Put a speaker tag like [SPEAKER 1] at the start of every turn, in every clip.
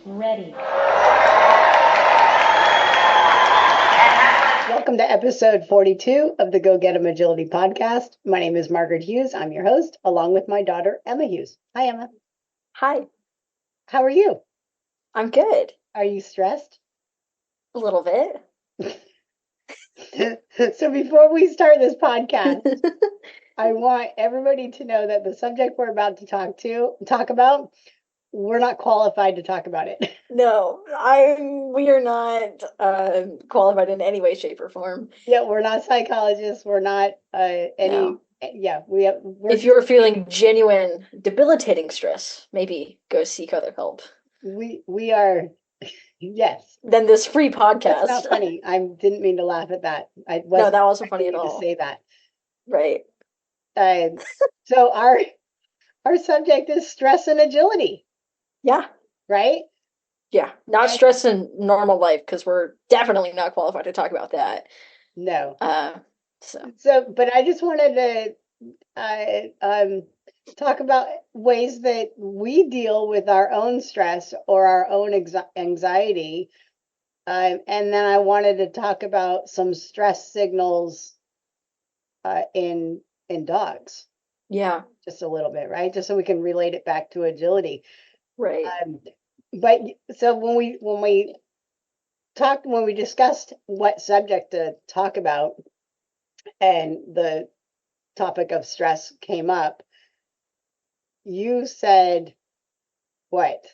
[SPEAKER 1] Ready.
[SPEAKER 2] Welcome to episode 42 of the Go Get 'em Agility podcast. My name is Margaret Hughes. I'm your host, along with my daughter, Emma Hughes. Hi, Emma.
[SPEAKER 3] Hi,
[SPEAKER 2] How are you?
[SPEAKER 3] I'm good.
[SPEAKER 2] Are you stressed?
[SPEAKER 3] A little bit.
[SPEAKER 2] So before we start this podcast, I want everybody to know that the subject we're about to talk about, we're not qualified to talk about it.
[SPEAKER 3] No, we are not qualified in any way, shape, or form.
[SPEAKER 2] Yeah, we're not psychologists. We're not
[SPEAKER 3] No.
[SPEAKER 2] we're
[SPEAKER 3] If you're feeling genuine, debilitating stress, maybe go seek other help.
[SPEAKER 2] we are yes.
[SPEAKER 3] Then this free
[SPEAKER 2] That's not
[SPEAKER 3] podcast.
[SPEAKER 2] funny. I didn't mean to laugh at that. I
[SPEAKER 3] No,
[SPEAKER 2] wasn't
[SPEAKER 3] that wasn't funny
[SPEAKER 2] expecting
[SPEAKER 3] at
[SPEAKER 2] you to
[SPEAKER 3] all.
[SPEAKER 2] say that.
[SPEAKER 3] Right.
[SPEAKER 2] Uh, so our subject is stress and agility,
[SPEAKER 3] Yeah.
[SPEAKER 2] right?
[SPEAKER 3] Yeah. Not
[SPEAKER 2] And
[SPEAKER 3] stress in normal life because we're definitely not qualified to talk about that.
[SPEAKER 2] no.
[SPEAKER 3] Uh, so
[SPEAKER 2] So, but I just wanted to talk about ways that we deal with our own stress or our own anxiety. And then I wanted to talk about some stress signals in dogs,
[SPEAKER 3] yeah.
[SPEAKER 2] just a little bit, right? Just so we can relate it back to agility.
[SPEAKER 3] Right.
[SPEAKER 2] Um, but so when we discussed what subject to talk about and the topic of stress came up, you said what?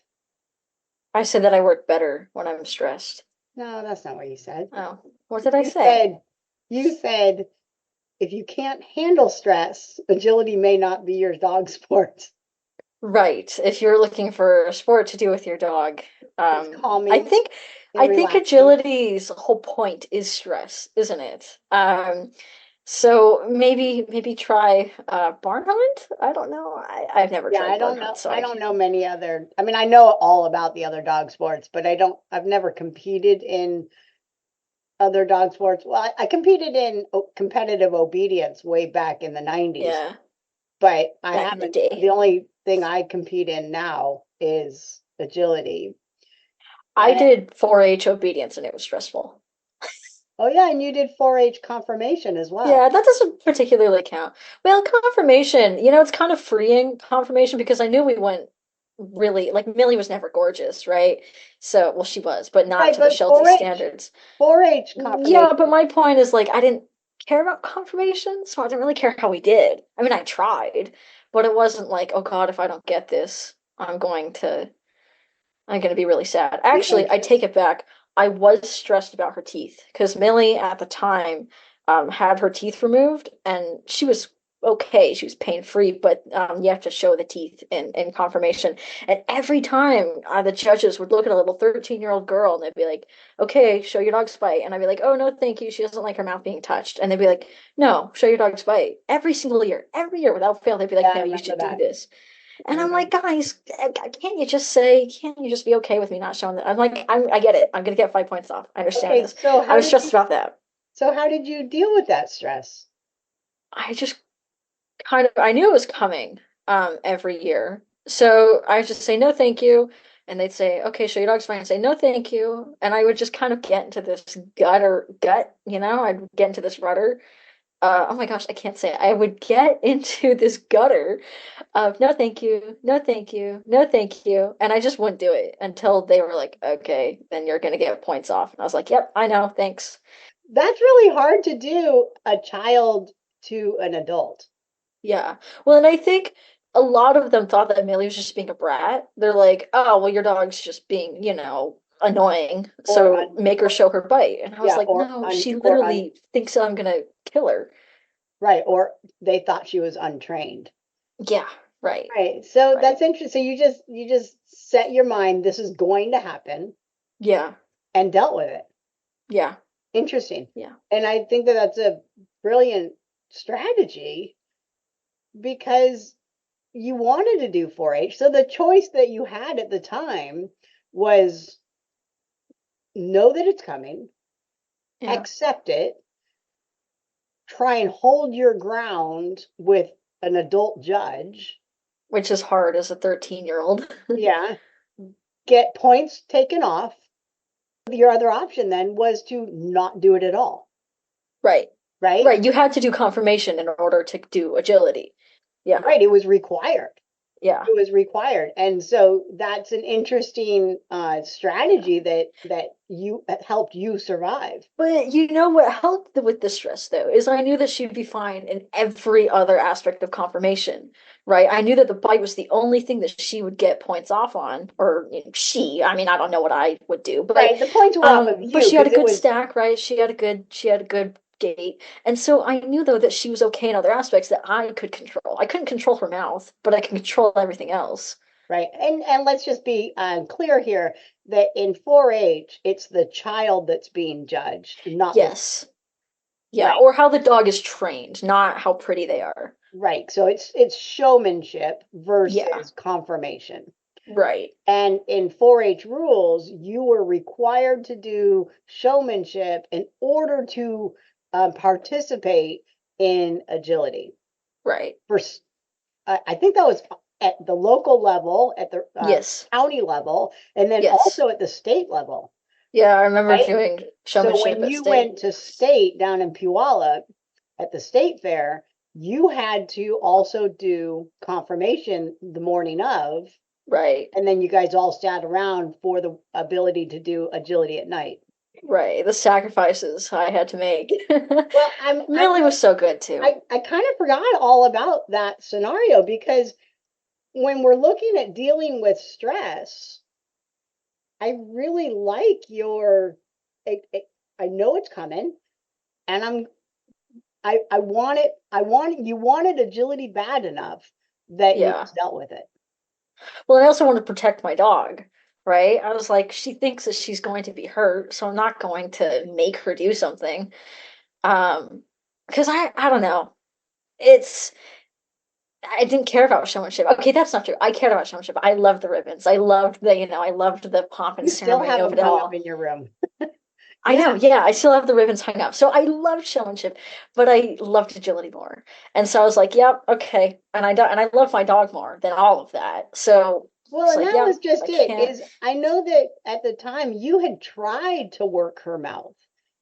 [SPEAKER 3] I said that I work better when I'm stressed.
[SPEAKER 2] No, that's not what you said.
[SPEAKER 3] Oh, what did I
[SPEAKER 2] You
[SPEAKER 3] say?
[SPEAKER 2] said if you can't handle stress, agility may not be your dog sport.
[SPEAKER 3] Right. If you're looking for a sport to do with your dog,
[SPEAKER 2] It's
[SPEAKER 3] I
[SPEAKER 2] calming
[SPEAKER 3] think
[SPEAKER 2] and
[SPEAKER 3] I think
[SPEAKER 2] relaxing.
[SPEAKER 3] agility's whole point is stress, isn't it? So maybe try barn hunt? I don't know. I've never
[SPEAKER 2] Yeah,
[SPEAKER 3] tried
[SPEAKER 2] I
[SPEAKER 3] barn
[SPEAKER 2] don't know.
[SPEAKER 3] hunt, so
[SPEAKER 2] I
[SPEAKER 3] I
[SPEAKER 2] don't know many other. I mean, I know all about the other dog sports, but I've never competed in other dog sports. Well, I competed in competitive obedience way back in the 90s,
[SPEAKER 3] yeah,
[SPEAKER 2] but I
[SPEAKER 3] back in the
[SPEAKER 2] haven't.
[SPEAKER 3] day.
[SPEAKER 2] The only thing I compete in now is agility.
[SPEAKER 3] I
[SPEAKER 2] And
[SPEAKER 3] did 4-H obedience and it was stressful.
[SPEAKER 2] oh yeah, and you did 4-H confirmation as well.
[SPEAKER 3] Yeah, that doesn't particularly count. Well, confirmation, it's kind of freeing confirmation because I knew we went really like Millie was never gorgeous, right? So, well, she was, but not
[SPEAKER 2] Right,
[SPEAKER 3] to the
[SPEAKER 2] but
[SPEAKER 3] Sheltie
[SPEAKER 2] 4-H
[SPEAKER 3] standards.
[SPEAKER 2] 4-H
[SPEAKER 3] Yeah, but
[SPEAKER 2] confirmation.
[SPEAKER 3] my point is like I didn't care about confirmation, so I didn't really care how we did. I mean, I tried, but it wasn't like, oh God, if I don't get this, I'm going to be really sad.
[SPEAKER 2] Be
[SPEAKER 3] Actually, I
[SPEAKER 2] anxious.
[SPEAKER 3] take it back. I was stressed about her teeth because Millie at the time had her teeth removed and she was okay. She was pain free, but you have to show the teeth in confirmation. And every time the judges would look at a little 13-year-old girl and they'd be like, okay, show your dog's bite. And I'd be like, oh, no, thank you. She doesn't like her mouth being touched. And they'd be like, no, show your dog's bite. Every year without fail, they'd be
[SPEAKER 2] Yeah,
[SPEAKER 3] like,
[SPEAKER 2] I
[SPEAKER 3] no, you
[SPEAKER 2] remember
[SPEAKER 3] should do
[SPEAKER 2] that.
[SPEAKER 3] this.
[SPEAKER 2] I
[SPEAKER 3] And I'm like,
[SPEAKER 2] remember.
[SPEAKER 3] guys, can't you just be okay with me not showing that? I'm like, I get it. I'm gonna get 5 points off. I understand
[SPEAKER 2] Okay,
[SPEAKER 3] this. I was stressed about that.
[SPEAKER 2] so how did you deal with that stress?
[SPEAKER 3] I just I knew it was coming every year. So I would just say no thank you. And they'd say, okay, show your dog's fine. I'd say no thank you. And I would just kind of get into this I'd get into this rudder. Oh my gosh, I can't say it. I would get into this gutter of no thank you, no thank you, no thank you. And I just wouldn't do it until they were like, okay, then you're gonna get points off. And I was like, yep, I know, thanks.
[SPEAKER 2] That's really hard to do, a child to an adult.
[SPEAKER 3] Yeah. Well, and I think a lot of them thought that Millie was just being a brat. They're like, oh, well, your dog's just being, annoying.
[SPEAKER 2] Or
[SPEAKER 3] So make her show her bite. And I was
[SPEAKER 2] yeah,
[SPEAKER 3] like, no, she literally thinks I'm gonna kill her.
[SPEAKER 2] right, or they thought she was untrained.
[SPEAKER 3] Yeah, right,
[SPEAKER 2] Right. So
[SPEAKER 3] right.
[SPEAKER 2] that's interesting. So you just set your mind, this is going to happen,
[SPEAKER 3] Yeah,
[SPEAKER 2] and dealt with it.
[SPEAKER 3] yeah,
[SPEAKER 2] Interesting.
[SPEAKER 3] yeah.
[SPEAKER 2] And I think that that's a brilliant strategy because you wanted to do 4-H. So the choice that you had at the time was know that it's coming,
[SPEAKER 3] Yeah.
[SPEAKER 2] accept it, try and hold your ground with an adult judge.
[SPEAKER 3] Which is hard as a 13-year-old.
[SPEAKER 2] Yeah. get points taken off. Your other option then was to not do it at all,
[SPEAKER 3] Right.
[SPEAKER 2] right?
[SPEAKER 3] Right. You had to do confirmation in order to do agility. Yeah.
[SPEAKER 2] Right. It was required.
[SPEAKER 3] Yeah.
[SPEAKER 2] It was required. And so that's an interesting strategy that you helped you survive.
[SPEAKER 3] But you know what helped with the stress though is I knew that she'd be fine in every other aspect of confirmation, right? I knew that the bite was the only thing that she would get points off on, or you know, I mean, I don't know what I would do,
[SPEAKER 2] Right. The points were off of
[SPEAKER 3] but
[SPEAKER 2] you
[SPEAKER 3] she had a
[SPEAKER 2] because it
[SPEAKER 3] good
[SPEAKER 2] was
[SPEAKER 3] stack, right? She had a good gait, and so I knew though that she was okay in other aspects that I could control. I couldn't control her mouth, but I can control everything else.
[SPEAKER 2] right. And let's just be clear here that in 4-H, it's the child that's being judged, not the
[SPEAKER 3] Yes, yeah,
[SPEAKER 2] right.
[SPEAKER 3] or how the dog is trained, not how pretty they are.
[SPEAKER 2] Right. So it's showmanship
[SPEAKER 3] Yeah,
[SPEAKER 2] versus confirmation.
[SPEAKER 3] right.
[SPEAKER 2] And in 4-H rules, you were required to do showmanship in order to participate in agility.
[SPEAKER 3] Right.
[SPEAKER 2] For I think that was at the local level, at the
[SPEAKER 3] Yes.
[SPEAKER 2] county level, and then
[SPEAKER 3] Yes.
[SPEAKER 2] also at the state level,
[SPEAKER 3] Yeah, I remember
[SPEAKER 2] right?
[SPEAKER 3] doing
[SPEAKER 2] So
[SPEAKER 3] showmanship
[SPEAKER 2] when
[SPEAKER 3] at
[SPEAKER 2] you
[SPEAKER 3] state.
[SPEAKER 2] went to state down in Puyallup at the state fair, you had to also do confirmation the morning of,
[SPEAKER 3] Right.
[SPEAKER 2] and then you guys all sat around for the ability to do agility at night.
[SPEAKER 3] Right. The sacrifices I had to make.
[SPEAKER 2] Well,
[SPEAKER 3] Millie was so good too.
[SPEAKER 2] I kind of forgot all about that scenario because when we're looking at dealing with stress, I really like your I know it's coming and I want it you wanted agility bad enough that you
[SPEAKER 3] Yeah.
[SPEAKER 2] just dealt with it.
[SPEAKER 3] Well, I also want to protect my dog, right? I was like, she thinks that she's going to be hurt, so I'm not going to make her do something. Um, because I don't know. It's I didn't care about showmanship. Okay, that's not true. I cared about showmanship. I loved the ribbons. I loved I loved the pomp and
[SPEAKER 2] You still
[SPEAKER 3] ceremony
[SPEAKER 2] have
[SPEAKER 3] of
[SPEAKER 2] them
[SPEAKER 3] it
[SPEAKER 2] hung up
[SPEAKER 3] all.
[SPEAKER 2] in your room.
[SPEAKER 3] I
[SPEAKER 2] Yeah.
[SPEAKER 3] know, yeah, I still have the ribbons hung up. So I loved showmanship, but I loved agility more. And so I was like, yep, okay. And I love my dog more than all of that. So
[SPEAKER 2] Well,
[SPEAKER 3] it's
[SPEAKER 2] and
[SPEAKER 3] like,
[SPEAKER 2] that
[SPEAKER 3] yep,
[SPEAKER 2] was just
[SPEAKER 3] I
[SPEAKER 2] it.
[SPEAKER 3] can't.
[SPEAKER 2] Is I know that at the time you had tried to work her mouth.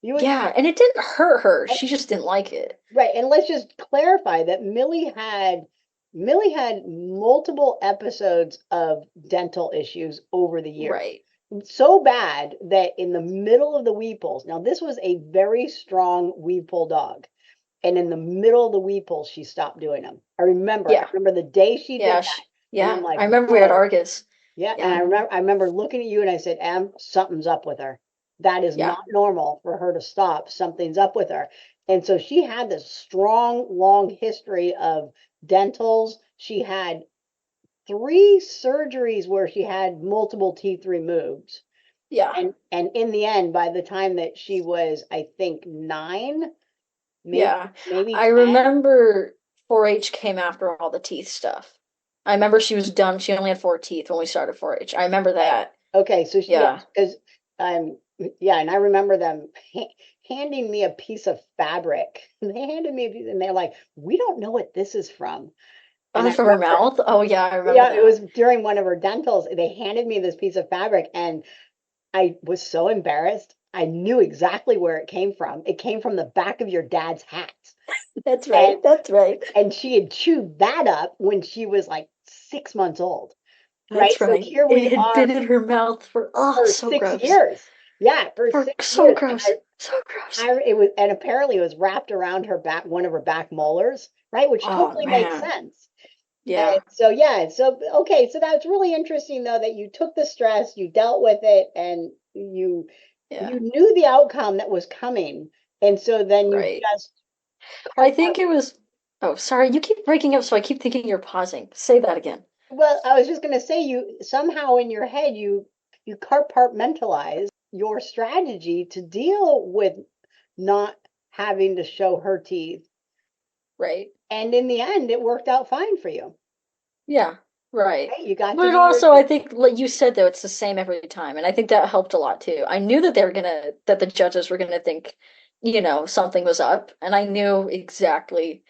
[SPEAKER 2] You had
[SPEAKER 3] Yeah, and it didn't hurt her.
[SPEAKER 2] and,
[SPEAKER 3] She just didn't like it.
[SPEAKER 2] right, and let's just clarify that Millie had multiple episodes of dental issues over the years.
[SPEAKER 3] Right.
[SPEAKER 2] So bad that in the middle of the weave pulls, now this was a very strong weave pull dog, and in the middle of the weave pulls, she stopped doing them. I
[SPEAKER 3] Yeah.
[SPEAKER 2] remember the day she did
[SPEAKER 3] Yeah.
[SPEAKER 2] that, and I'm
[SPEAKER 3] Yeah. I
[SPEAKER 2] like,
[SPEAKER 3] remember we had
[SPEAKER 2] whoa,
[SPEAKER 3] Argus.
[SPEAKER 2] yeah. And
[SPEAKER 3] Yeah.
[SPEAKER 2] I remember looking at you and I said, Em, something's up with her. That is
[SPEAKER 3] Yeah.
[SPEAKER 2] not normal for her to stop. Something's up with her. And so she had this strong, long history of dentals. She had 3 surgeries where she had multiple teeth removed.
[SPEAKER 3] Yeah.
[SPEAKER 2] And in the end, by the time that she was, I think, 9,
[SPEAKER 3] Yeah.
[SPEAKER 2] maybe
[SPEAKER 3] I
[SPEAKER 2] 10.
[SPEAKER 3] remember 4-H came after all the teeth stuff. I remember she was done. She only had 4 teeth when we started 4-H. I remember
[SPEAKER 2] Right.
[SPEAKER 3] that.
[SPEAKER 2] Okay, so
[SPEAKER 3] Yeah.
[SPEAKER 2] yes, because um yeah, and I remember them handing me a piece of fabric. They handed me a piece, and they're like, "We don't know what this is from." And
[SPEAKER 3] Oh,
[SPEAKER 2] I
[SPEAKER 3] from her
[SPEAKER 2] remember,
[SPEAKER 3] mouth? Oh, yeah, I remember
[SPEAKER 2] yeah, it
[SPEAKER 3] that.
[SPEAKER 2] was during one of her dentals. They handed me this piece of fabric, and I was so embarrassed. I knew exactly where it came from. It came from the back of your dad's hat,
[SPEAKER 3] That's
[SPEAKER 2] and
[SPEAKER 3] right. That's right.
[SPEAKER 2] she had chewed that up when she was like 6 months old. Right.
[SPEAKER 3] That's
[SPEAKER 2] So
[SPEAKER 3] right.
[SPEAKER 2] here we
[SPEAKER 3] It had
[SPEAKER 2] are
[SPEAKER 3] been in her mouth for, oh,
[SPEAKER 2] for
[SPEAKER 3] so
[SPEAKER 2] six
[SPEAKER 3] gross.
[SPEAKER 2] years. Yeah, for
[SPEAKER 3] For
[SPEAKER 2] six
[SPEAKER 3] so
[SPEAKER 2] years. And
[SPEAKER 3] gross. So gross.
[SPEAKER 2] it was, and apparently it was wrapped around her back, one of her back molars, right? Which
[SPEAKER 3] Oh,
[SPEAKER 2] totally makes
[SPEAKER 3] man.
[SPEAKER 2] sense. And
[SPEAKER 3] Yeah.
[SPEAKER 2] so, yeah, so, okay, so that's really interesting though, that you took the stress, you dealt with it, and
[SPEAKER 3] Yeah.
[SPEAKER 2] you knew the outcome that was coming. And so then you
[SPEAKER 3] Right.
[SPEAKER 2] just
[SPEAKER 3] I think it was, oh, sorry. You keep breaking up, so I keep thinking you're pausing. Say that again.
[SPEAKER 2] well, I was just going to say, you somehow in your head you compartmentalize your strategy to deal with not having to show her teeth,
[SPEAKER 3] Right.
[SPEAKER 2] and in the end it worked out fine for you,
[SPEAKER 3] Yeah. Right.
[SPEAKER 2] right? You got to
[SPEAKER 3] But
[SPEAKER 2] do your
[SPEAKER 3] also, I think, like you said, though, it's the same every time. And I think that helped a lot too. I knew that that the judges were gonna think, something was up. And I knew exactly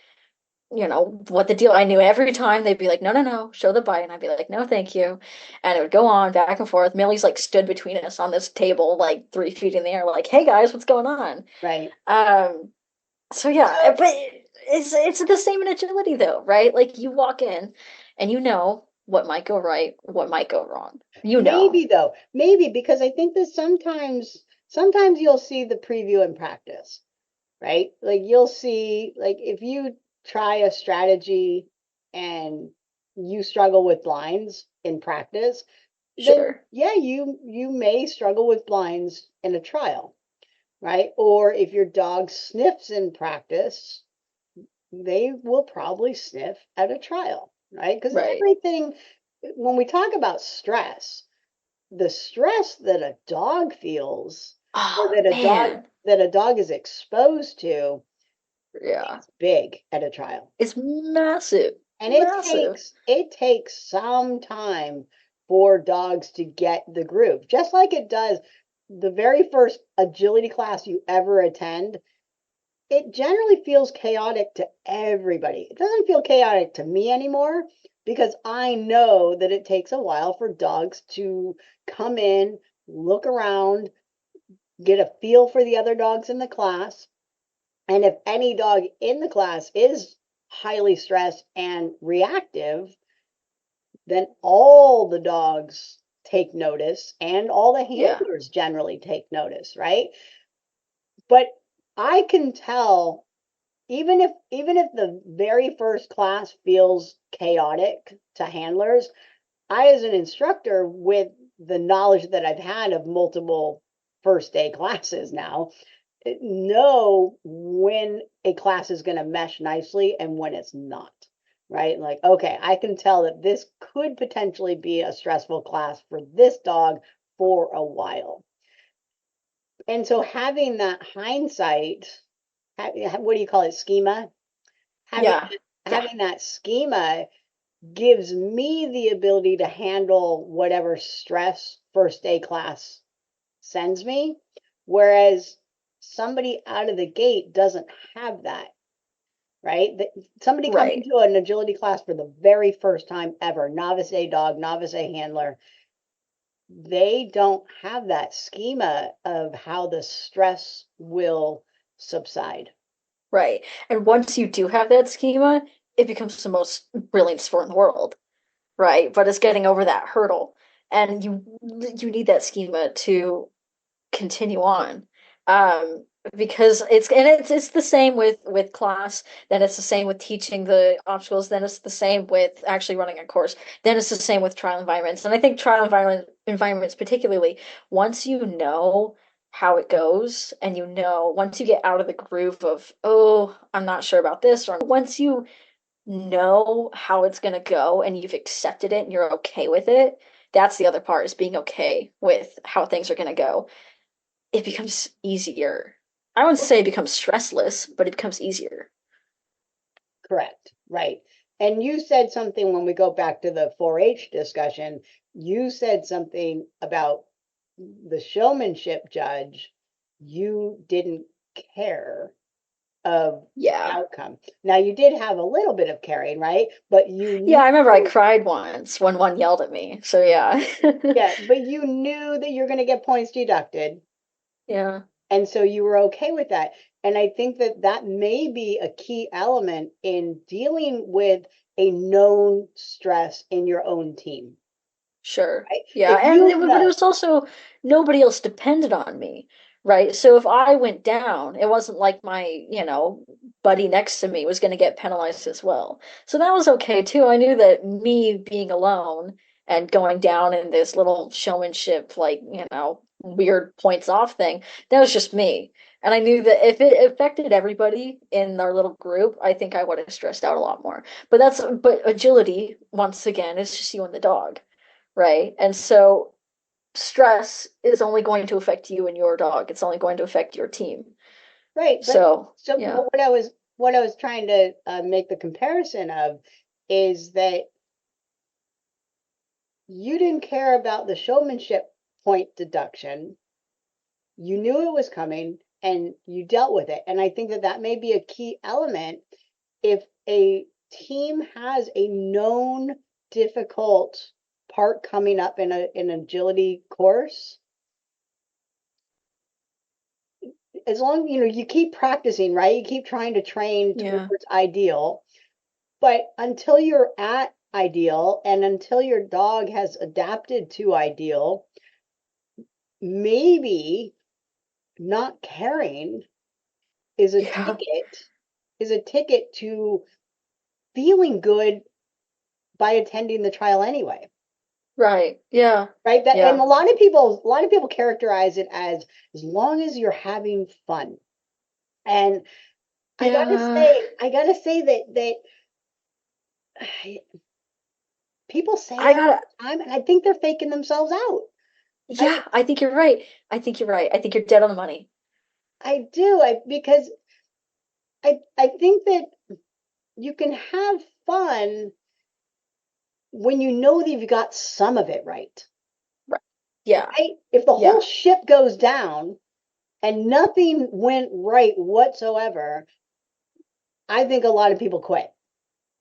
[SPEAKER 3] what the deal. I knew every time they'd be like, no, no, no, show the bite. And I'd be like, no, thank you. And it would go on back and forth. Millie's like stood between us on this table, like 3 feet in the air, like, hey guys, what's going on?
[SPEAKER 2] Right.
[SPEAKER 3] Um, so yeah,
[SPEAKER 2] So
[SPEAKER 3] but it's the same in agility though, right? Like you walk in and you know what might go right, what might go wrong. You know.
[SPEAKER 2] maybe though, maybe because I think that sometimes you'll see the preview in practice, right? Like you'll see, like if you try a strategy and you struggle with blinds in practice, then
[SPEAKER 3] Sure.
[SPEAKER 2] yeah, you may struggle with blinds in a trial, right? Or if your dog sniffs in practice, they will probably sniff at a trial, right? Because
[SPEAKER 3] Right.
[SPEAKER 2] everything, when we talk about stress, the stress that a dog feels or
[SPEAKER 3] Oh man.
[SPEAKER 2] that a dog is exposed to
[SPEAKER 3] Yeah.
[SPEAKER 2] is big at a trial.
[SPEAKER 3] It's massive.
[SPEAKER 2] And
[SPEAKER 3] Massive.
[SPEAKER 2] it takes some time for dogs to get the groove. Just like it does the very first agility class you ever attend, it generally feels chaotic to everybody. It doesn't feel chaotic to me anymore because I know that it takes a while for dogs to come in, look around, get a feel for the other dogs in the class. And if any dog in the class is highly stressed and reactive, then all the dogs take notice and all the
[SPEAKER 3] Yeah.
[SPEAKER 2] handlers generally take notice, right? But I can tell even if the very first class feels chaotic to handlers, I as an instructor with the knowledge that I've had of multiple first day classes now know when a class is going to mesh nicely and when it's not, right? Like, okay, I can tell that this could potentially be a stressful class for this dog for a while. And so having that hindsight, what do you call it, schema? Having
[SPEAKER 3] Yeah. Yeah.
[SPEAKER 2] having that schema gives me the ability to handle whatever stress first day class sends me, whereas somebody out of the gate doesn't have that, right? Somebody coming
[SPEAKER 3] Right.
[SPEAKER 2] to an agility class for the very first time ever, novice A dog, novice A handler, they don't have that schema of how the stress will subside.
[SPEAKER 3] Right. And once you do have that schema, it becomes the most brilliant sport in the world, right? But it's getting over that hurdle. And you need that schema to continue on. Um, because it's the same with class, then it's the same with teaching the obstacles, then it's the same with actually running a course, then it's the same with trial environments. And I think trial environments particularly, once you know how it goes and you know once you get out of the groove of, oh, I'm not sure about this, or once you know how it's going to go and you've accepted it and you're okay with it, that's the other part is being okay with how things are going to go. It becomes easier. I wouldn't say it becomes stressless, but it becomes easier.
[SPEAKER 2] Correct, right. And you said something when we go back to the 4-H discussion, you said something about the showmanship judge. You didn't care of the
[SPEAKER 3] Yeah.
[SPEAKER 2] outcome. Now you did have a little bit of caring, right? But you
[SPEAKER 3] Yeah,
[SPEAKER 2] knew,
[SPEAKER 3] I remember I cried once when one yelled at me. So yeah.
[SPEAKER 2] yeah, but you knew that you're going to get points deducted.
[SPEAKER 3] Yeah,
[SPEAKER 2] And so you were okay with that. And I think that that may be a key element in dealing with a known stress in your own team,
[SPEAKER 3] sure.
[SPEAKER 2] right?
[SPEAKER 3] Yeah,
[SPEAKER 2] If
[SPEAKER 3] and
[SPEAKER 2] you
[SPEAKER 3] but it
[SPEAKER 2] know,
[SPEAKER 3] was also nobody else depended on me, right? So if I went down, it wasn't like my, buddy next to me was going to get penalized as well. So that was okay too. I knew that me being alone and going down in this little showmanship, like, weird points off thing, that was just me. And I knew that if it affected everybody in our little group, I think I would have stressed out a lot more. But agility, once again, is just you and the dog, right? And so stress is only going to affect you and your dog. It's only going to affect your team.
[SPEAKER 2] right,
[SPEAKER 3] So,
[SPEAKER 2] but
[SPEAKER 3] yeah,
[SPEAKER 2] what I was trying to make the comparison of is that you didn't care about the showmanship point deduction. You knew it was coming and you dealt with it. And I think that that may be a key element if a team has a known difficult part coming up in an agility course, as long you keep practicing, right? You keep trying to train
[SPEAKER 3] Yeah.
[SPEAKER 2] towards ideal, but until you're at ideal and until your dog has adapted to ideal, maybe not caring is a
[SPEAKER 3] Yeah.
[SPEAKER 2] ticket is a ticket to feeling good by attending the trial anyway.
[SPEAKER 3] Right. Yeah.
[SPEAKER 2] Right? That, and
[SPEAKER 3] Yeah.
[SPEAKER 2] a lot of people characterize it as long as you're having fun. And
[SPEAKER 3] Yeah.
[SPEAKER 2] I gotta say that people say
[SPEAKER 3] I
[SPEAKER 2] that
[SPEAKER 3] gotta,
[SPEAKER 2] all the time, and I think they're faking themselves out. I
[SPEAKER 3] yeah, I think you're right. I think you're right. I think you're dead on the money.
[SPEAKER 2] I do. Because I think that you can have fun when you know that you've got some of it right.
[SPEAKER 3] Right. Yeah.
[SPEAKER 2] Right? If the whole
[SPEAKER 3] Yeah.
[SPEAKER 2] ship goes down and nothing went right whatsoever, I think a lot of people quit.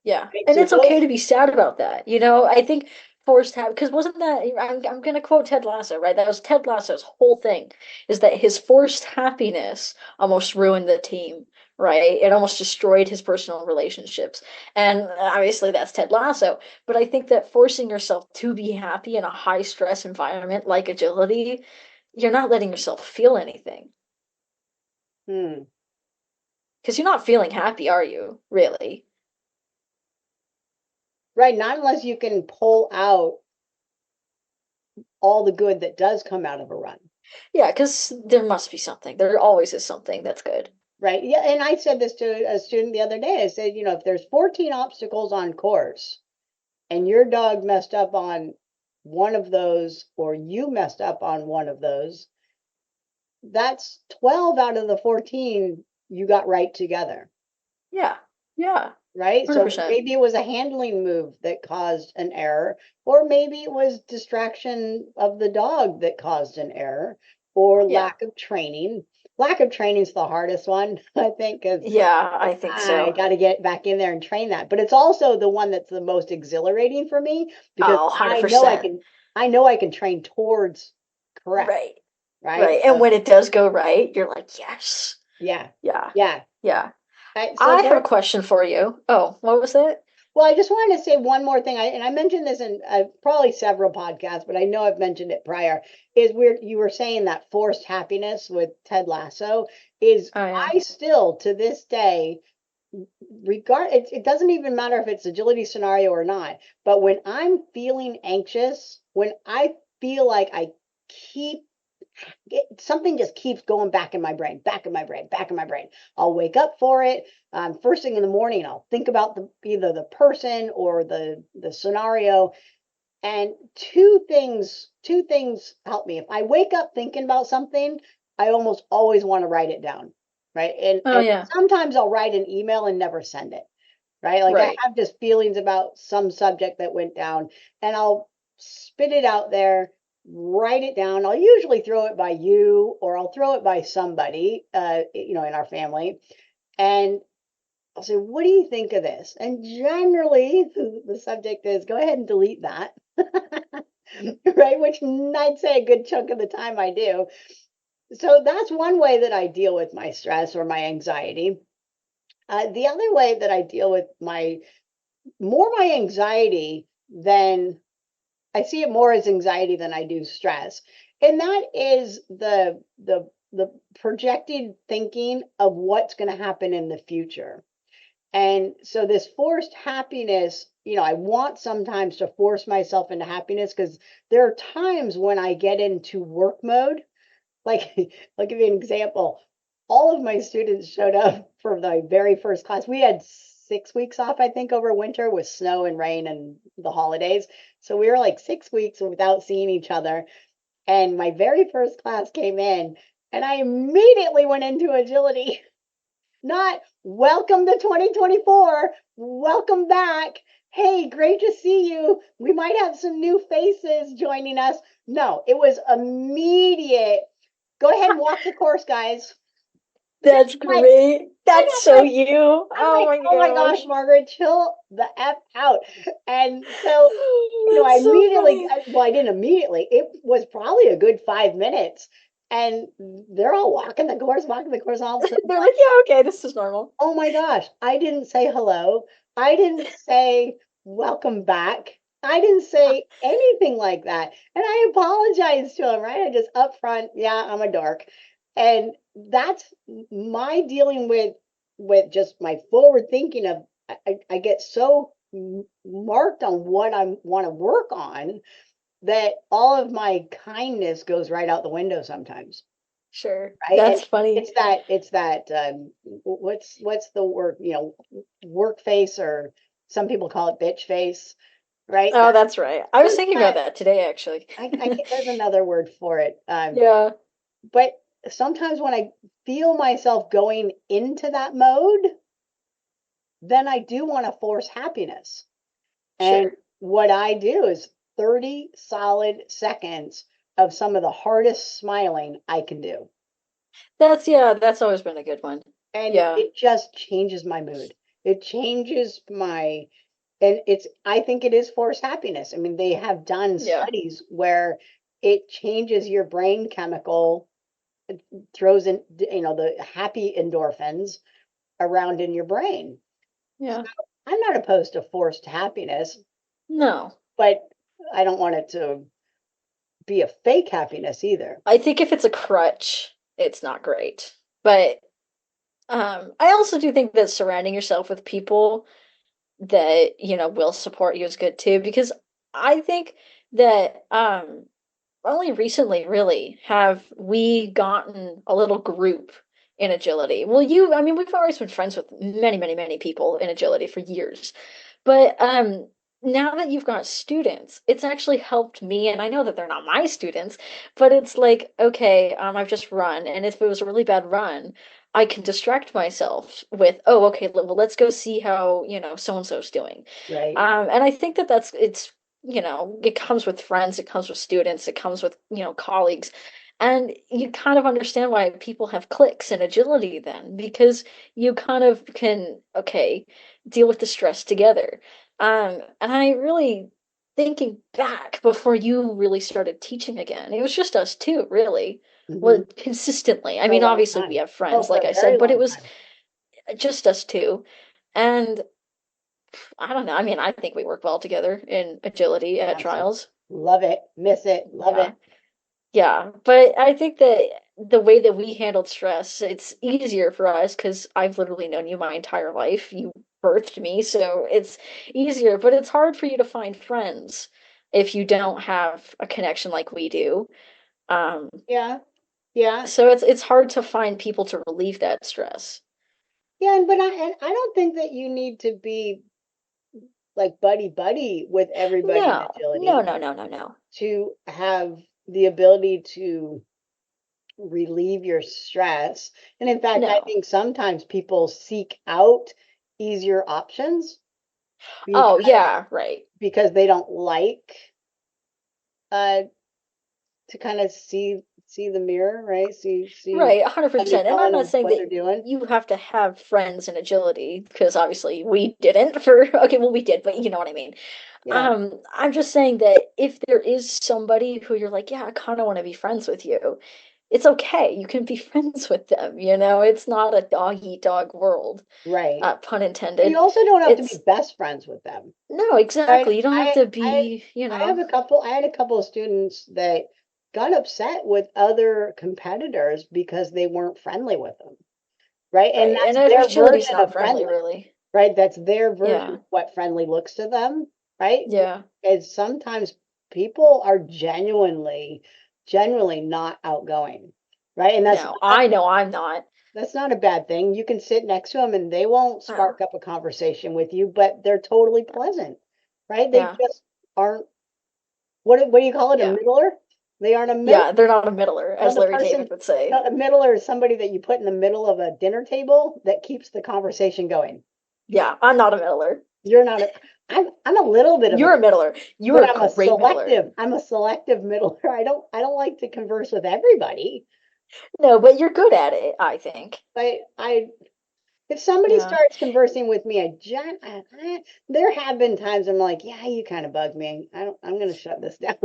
[SPEAKER 3] Yeah.
[SPEAKER 2] Right?
[SPEAKER 3] And
[SPEAKER 2] So
[SPEAKER 3] it's okay
[SPEAKER 2] those,
[SPEAKER 3] to be sad about that. You know, I think forced habit, because wasn't that, I'm going to quote Ted Lasso, right? That was Ted Lasso's whole thing, is that his forced happiness almost ruined the team, right? It almost destroyed his personal relationships. And obviously that's Ted Lasso. But I think that forcing yourself to be happy in a high stress environment like agility, you're not letting yourself feel anything.
[SPEAKER 2] hmm,
[SPEAKER 3] Because you're not feeling happy, are you? Really?
[SPEAKER 2] right? Not unless you can pull out all the good that does come out of a run.
[SPEAKER 3] Yeah, because there must be something. There always is something that's good.
[SPEAKER 2] Right. Yeah. And I said this to a student the other day. I said, if there's 14 obstacles on course and your dog messed up on one of those, or you messed up on one of those, that's 12 out of the 14 you got right together.
[SPEAKER 3] Yeah. Yeah.
[SPEAKER 2] Right. So
[SPEAKER 3] 100%.
[SPEAKER 2] maybe it was a handling move that caused an error, or maybe it was distraction of the dog that caused an error, or
[SPEAKER 3] Yeah.
[SPEAKER 2] lack of training. Lack of training is the hardest one, I think, because
[SPEAKER 3] Yeah, I think
[SPEAKER 2] I
[SPEAKER 3] so.
[SPEAKER 2] got to get back in there and train that. But it's also the one that's the most exhilarating for me because
[SPEAKER 3] Oh, 100%.
[SPEAKER 2] I know I can train towards correct,
[SPEAKER 3] Right.
[SPEAKER 2] right?
[SPEAKER 3] Right. And
[SPEAKER 2] So
[SPEAKER 3] when it does go right, you're like, yes.
[SPEAKER 2] yeah,
[SPEAKER 3] Yeah.
[SPEAKER 2] yeah.
[SPEAKER 3] Yeah.
[SPEAKER 2] So
[SPEAKER 3] I have a
[SPEAKER 2] there.
[SPEAKER 3] question for you. Oh, what was that?
[SPEAKER 2] Well, I just wanted to say one more thing. I mentioned this in probably several podcasts, but I know I've mentioned it prior. Is weird. You were saying that forced happiness with Ted Lasso is
[SPEAKER 3] Oh, yeah.
[SPEAKER 2] I still to this day it doesn't even matter if it's agility scenario or not, but when I'm feeling anxious, when I feel like I keep something just keeps going back in my brain, back in my brain, back in my brain. I'll wake up for it. First thing in the morning, I'll think about either the person or the scenario. And two things help me. If I wake up thinking about something, I almost always want to write it down, right? And
[SPEAKER 3] Oh,
[SPEAKER 2] and
[SPEAKER 3] yeah.
[SPEAKER 2] sometimes I'll write an email and never send it, right? Like I
[SPEAKER 3] Right.
[SPEAKER 2] have just feelings about some subject that went down, and I'll spit it out there, write it down. I'll usually throw it by you, or I'll throw it by somebody, in our family, and I'll say, "What do you think of this?" And generally, the subject is, "Go ahead and delete that." Right? Which I'd say a good chunk of the time I do. So that's one way that I deal with my stress or my anxiety. The other way that I deal with my anxiety than I see it more as anxiety than I do stress. And that is the projected thinking of what's going to happen in the future. And so this forced happiness, I want sometimes to force myself into happiness because there are times when I get into work mode. Like, I'll give you an example. All of my students showed up for the very first class. We had 6 weeks off, I think, over winter with snow and rain and the holidays. So we were like 6 weeks without seeing each other. And my very first class came in, and I immediately went into agility. Not welcome to 2024, welcome back. Hey, great to see you. We might have some new faces joining us. No, it was immediate. Go ahead and walk the course, guys.
[SPEAKER 3] That's
[SPEAKER 2] Like,
[SPEAKER 3] great.
[SPEAKER 2] and
[SPEAKER 3] That's
[SPEAKER 2] I'm
[SPEAKER 3] so
[SPEAKER 2] like,
[SPEAKER 3] you.
[SPEAKER 2] I'm
[SPEAKER 3] Oh
[SPEAKER 2] like,
[SPEAKER 3] my
[SPEAKER 2] oh my gosh,
[SPEAKER 3] gosh.
[SPEAKER 2] Margaret, chill the F out. And so, I
[SPEAKER 3] That's so
[SPEAKER 2] immediately,
[SPEAKER 3] funny.
[SPEAKER 2] well, I didn't immediately. It was probably a good 5 minutes. And they're all walking the course. All of a sudden,
[SPEAKER 3] They're like, yeah, okay, this is normal.
[SPEAKER 2] oh my gosh, I didn't say hello. I didn't say welcome back. I didn't say anything like that. And I apologized to him, right? I just up front, yeah, I'm a dork. And that's my dealing with just my forward thinking of I get so marked on what I want to work on that all of my kindness goes right out the window sometimes,
[SPEAKER 3] Sure.
[SPEAKER 2] right? And
[SPEAKER 3] That's funny.
[SPEAKER 2] it's that what's the word, work face, or some people call it bitch face, right?
[SPEAKER 3] Oh, that's right. I was
[SPEAKER 2] Just
[SPEAKER 3] thinking about
[SPEAKER 2] that
[SPEAKER 3] that today, actually.
[SPEAKER 2] I can't, there's another word for it.
[SPEAKER 3] Yeah,
[SPEAKER 2] But sometimes when I feel myself going into that mode, then I do want to force happiness. And
[SPEAKER 3] sure.
[SPEAKER 2] what I do is 30 solid seconds of some of the hardest smiling I can do.
[SPEAKER 3] Yeah, that's always been a good one.
[SPEAKER 2] And
[SPEAKER 3] Yeah,
[SPEAKER 2] it just changes my mood. It changes my, and I think it is forced happiness. I mean, they have done
[SPEAKER 3] yeah,
[SPEAKER 2] studies where it changes your brain chemical, throws in, the happy endorphins around in your brain. So
[SPEAKER 3] yeah.
[SPEAKER 2] I'm not opposed to forced happiness,
[SPEAKER 3] No.
[SPEAKER 2] but I don't want it to be a fake happiness either.
[SPEAKER 3] I think if it's a crutch, it's not great. But I also do think that surrounding yourself with people that, will support you is good too, because I think that only recently really have we gotten a little group in agility. Well, I mean, we've always been friends with many, many, many people in agility for years. But now that you've got students, it's actually helped me, and I know that they're not my students, but it's like, okay, I've just run, and if it was a really bad run, I can distract myself with, oh, okay, well, let's go see how, so and so's doing.
[SPEAKER 2] Right.
[SPEAKER 3] And I think that it's it comes with friends, it comes with students, it comes with, colleagues. And you kind of understand why people have cliques in agility then, because you kind of can, okay, deal with the stress together. And I really, thinking back before you really started teaching again, it was just us two, really.
[SPEAKER 2] Hmm.
[SPEAKER 3] Well, consistently. I
[SPEAKER 2] For a
[SPEAKER 3] mean,
[SPEAKER 2] long
[SPEAKER 3] obviously we
[SPEAKER 2] time.
[SPEAKER 3] have
[SPEAKER 2] Oh,
[SPEAKER 3] friends,
[SPEAKER 2] for
[SPEAKER 3] like
[SPEAKER 2] a
[SPEAKER 3] I
[SPEAKER 2] very
[SPEAKER 3] said, but it
[SPEAKER 2] long
[SPEAKER 3] was
[SPEAKER 2] time.
[SPEAKER 3] just us two. And I don't know. I mean, I think we work well together in agility at
[SPEAKER 2] Absolutely.
[SPEAKER 3] trials.
[SPEAKER 2] Love it. Miss it. Love
[SPEAKER 3] Yeah.
[SPEAKER 2] it.
[SPEAKER 3] Yeah. But I think that the way that we handled stress, it's easier for us because I've literally known you my entire life. You birthed me, so it's easier. But it's hard for you to find friends if you don't have a connection like we do. Um,
[SPEAKER 2] Yeah. Yeah.
[SPEAKER 3] so it's hard to find people to relieve that stress.
[SPEAKER 2] Yeah. And I don't think that you need to be like buddy buddy with everybody in
[SPEAKER 3] No, no,
[SPEAKER 2] agility
[SPEAKER 3] no, no, no, no.
[SPEAKER 2] to have the ability to relieve your stress. And in fact, I
[SPEAKER 3] No.
[SPEAKER 2] think sometimes people seek out easier options
[SPEAKER 3] Oh,
[SPEAKER 2] because
[SPEAKER 3] yeah, right.
[SPEAKER 2] because they don't like uh to kind of see the mirror, right? See
[SPEAKER 3] Right,
[SPEAKER 2] somebody
[SPEAKER 3] 100%. And I'm
[SPEAKER 2] telling
[SPEAKER 3] not
[SPEAKER 2] them
[SPEAKER 3] saying
[SPEAKER 2] what
[SPEAKER 3] that
[SPEAKER 2] they're doing.
[SPEAKER 3] you have to have friends in agility, because obviously we didn't for, okay, well, we did, but you know what I mean.
[SPEAKER 2] Yeah,
[SPEAKER 3] I'm just saying that if there is somebody who you're like, yeah, I kind of want to be friends with you, it's okay. You can be friends with them, you know? It's not a dog eat dog world,
[SPEAKER 2] right.
[SPEAKER 3] pun
[SPEAKER 2] But you
[SPEAKER 3] intended.
[SPEAKER 2] also don't have to be
[SPEAKER 3] It's
[SPEAKER 2] best friends with them,
[SPEAKER 3] no,
[SPEAKER 2] right?
[SPEAKER 3] exactly. You don't have to
[SPEAKER 2] I
[SPEAKER 3] be,
[SPEAKER 2] I have a couple. I had a couple of students that got upset with other competitors because they weren't friendly with them, right? And
[SPEAKER 3] right.
[SPEAKER 2] that's
[SPEAKER 3] And
[SPEAKER 2] their
[SPEAKER 3] agility's
[SPEAKER 2] version
[SPEAKER 3] not
[SPEAKER 2] of
[SPEAKER 3] friendly,
[SPEAKER 2] friendly,
[SPEAKER 3] really.
[SPEAKER 2] right? That's their version
[SPEAKER 3] Yeah,
[SPEAKER 2] of what friendly looks to them, right?
[SPEAKER 3] yeah.
[SPEAKER 2] And sometimes people are genuinely not outgoing, right? And
[SPEAKER 3] No, I know I'm not.
[SPEAKER 2] that's not a bad thing. You can sit next to them and they won't
[SPEAKER 3] Oh,
[SPEAKER 2] spark up a conversation with you, but they're totally pleasant, right? They
[SPEAKER 3] yeah,
[SPEAKER 2] just aren't, what do you call it? A
[SPEAKER 3] yeah.
[SPEAKER 2] middler? They aren't a middle.
[SPEAKER 3] Yeah, they're not a middler,
[SPEAKER 2] No,
[SPEAKER 3] as
[SPEAKER 2] the
[SPEAKER 3] Larry
[SPEAKER 2] person,
[SPEAKER 3] David would say.
[SPEAKER 2] no, a middler is somebody that you put in the middle of a dinner table that keeps the conversation going.
[SPEAKER 3] Yeah, I'm not a middler.
[SPEAKER 2] You're not a, I'm a little bit of a,
[SPEAKER 3] You're a middler. You're
[SPEAKER 2] but
[SPEAKER 3] a great middler.
[SPEAKER 2] I'm a selective middler. I don't like to converse with everybody.
[SPEAKER 3] No, but you're good at it, I think.
[SPEAKER 2] I if somebody
[SPEAKER 3] Yeah.
[SPEAKER 2] starts conversing with me, there have been times I'm like, yeah, you kind of bug me. I'm going to shut this down.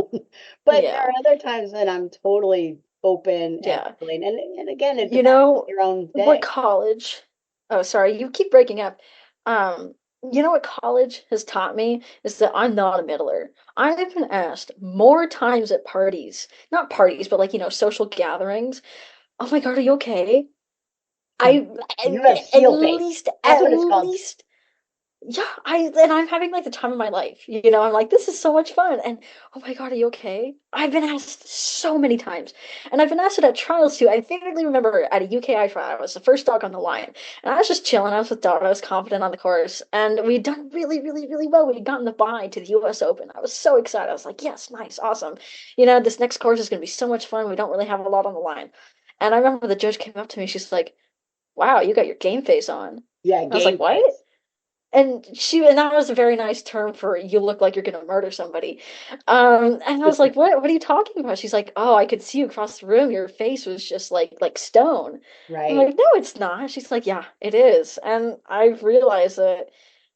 [SPEAKER 2] But there are
[SPEAKER 3] Yeah.
[SPEAKER 2] other times that I'm totally open and
[SPEAKER 3] Yeah.
[SPEAKER 2] willing. And again, it
[SPEAKER 3] You
[SPEAKER 2] depends on
[SPEAKER 3] know
[SPEAKER 2] your own
[SPEAKER 3] what
[SPEAKER 2] day.
[SPEAKER 3] college? Oh, sorry, you keep breaking up. Um, you know what college has taught me is that I'm not a middler. I've been asked more times at parties, not parties, but like, social gatherings. Oh my God, are you okay? I
[SPEAKER 2] You have
[SPEAKER 3] at
[SPEAKER 2] seal face.
[SPEAKER 3] least
[SPEAKER 2] That's
[SPEAKER 3] at
[SPEAKER 2] what it's called.
[SPEAKER 3] least yeah, I'm having like the time of my life. I'm like, this is so much fun. And oh my God, are you okay? I've been asked so many times. And I've been asked it at trials too. I vividly remember at a UKI trial, I was the first dog on the line. And I was just chilling. I was with Dot. I was confident on the course. And we'd done really, really, really well. We'd gotten the bye to the US Open. I was so excited. I was like, yes, nice, awesome. This next course is gonna be so much fun. We don't really have a lot on the line. And I remember the judge came up to me, she's like, wow, you got your game face on. And
[SPEAKER 2] Yeah,
[SPEAKER 3] I was like,
[SPEAKER 2] game
[SPEAKER 3] what?
[SPEAKER 2] face.
[SPEAKER 3] And that was a very nice term for you look like you're gonna murder somebody. And I was like, what are you talking about? She's like, oh, I could see you across the room. Your face was just like stone. I'm
[SPEAKER 2] Right.
[SPEAKER 3] like, no, it's not. She's like, yeah, it is. And I've realized that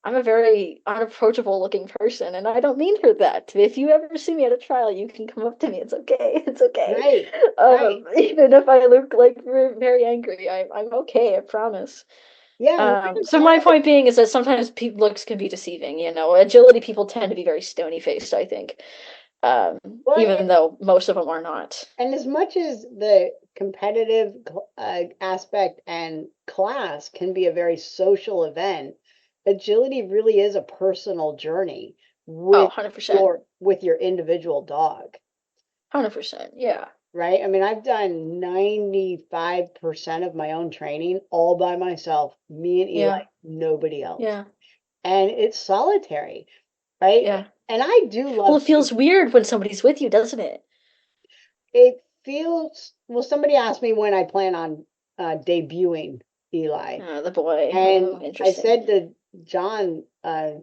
[SPEAKER 3] I'm a very unapproachable looking person, and I don't mean for that. If you ever see me at a trial, you can come up to me. It's okay. It's okay.
[SPEAKER 2] Right. Right.
[SPEAKER 3] Even if I look like very angry, I'm okay. I promise.
[SPEAKER 2] Yeah,
[SPEAKER 3] So my point being is that sometimes looks can be deceiving. Agility people tend to be very stony faced, I think,
[SPEAKER 2] well,
[SPEAKER 3] even though most of them are not.
[SPEAKER 2] and as much as the competitive aspect and class can be a very social event, agility really is a personal journey
[SPEAKER 3] Oh,
[SPEAKER 2] with
[SPEAKER 3] 100%.
[SPEAKER 2] your individual dog,
[SPEAKER 3] 100%. Yeah.
[SPEAKER 2] right? I mean, I've done 95% of my own training all by myself, me and Eli,
[SPEAKER 3] Yeah.
[SPEAKER 2] nobody else.
[SPEAKER 3] Yeah.
[SPEAKER 2] And it's solitary, right?
[SPEAKER 3] Yeah.
[SPEAKER 2] And I do
[SPEAKER 3] Well,
[SPEAKER 2] love
[SPEAKER 3] it feels weird when somebody's with you, doesn't it?
[SPEAKER 2] it feels well, somebody asked me when I plan on debuting Eli.
[SPEAKER 3] The boy.
[SPEAKER 2] And
[SPEAKER 3] Oh,
[SPEAKER 2] I
[SPEAKER 3] interesting.
[SPEAKER 2] said to John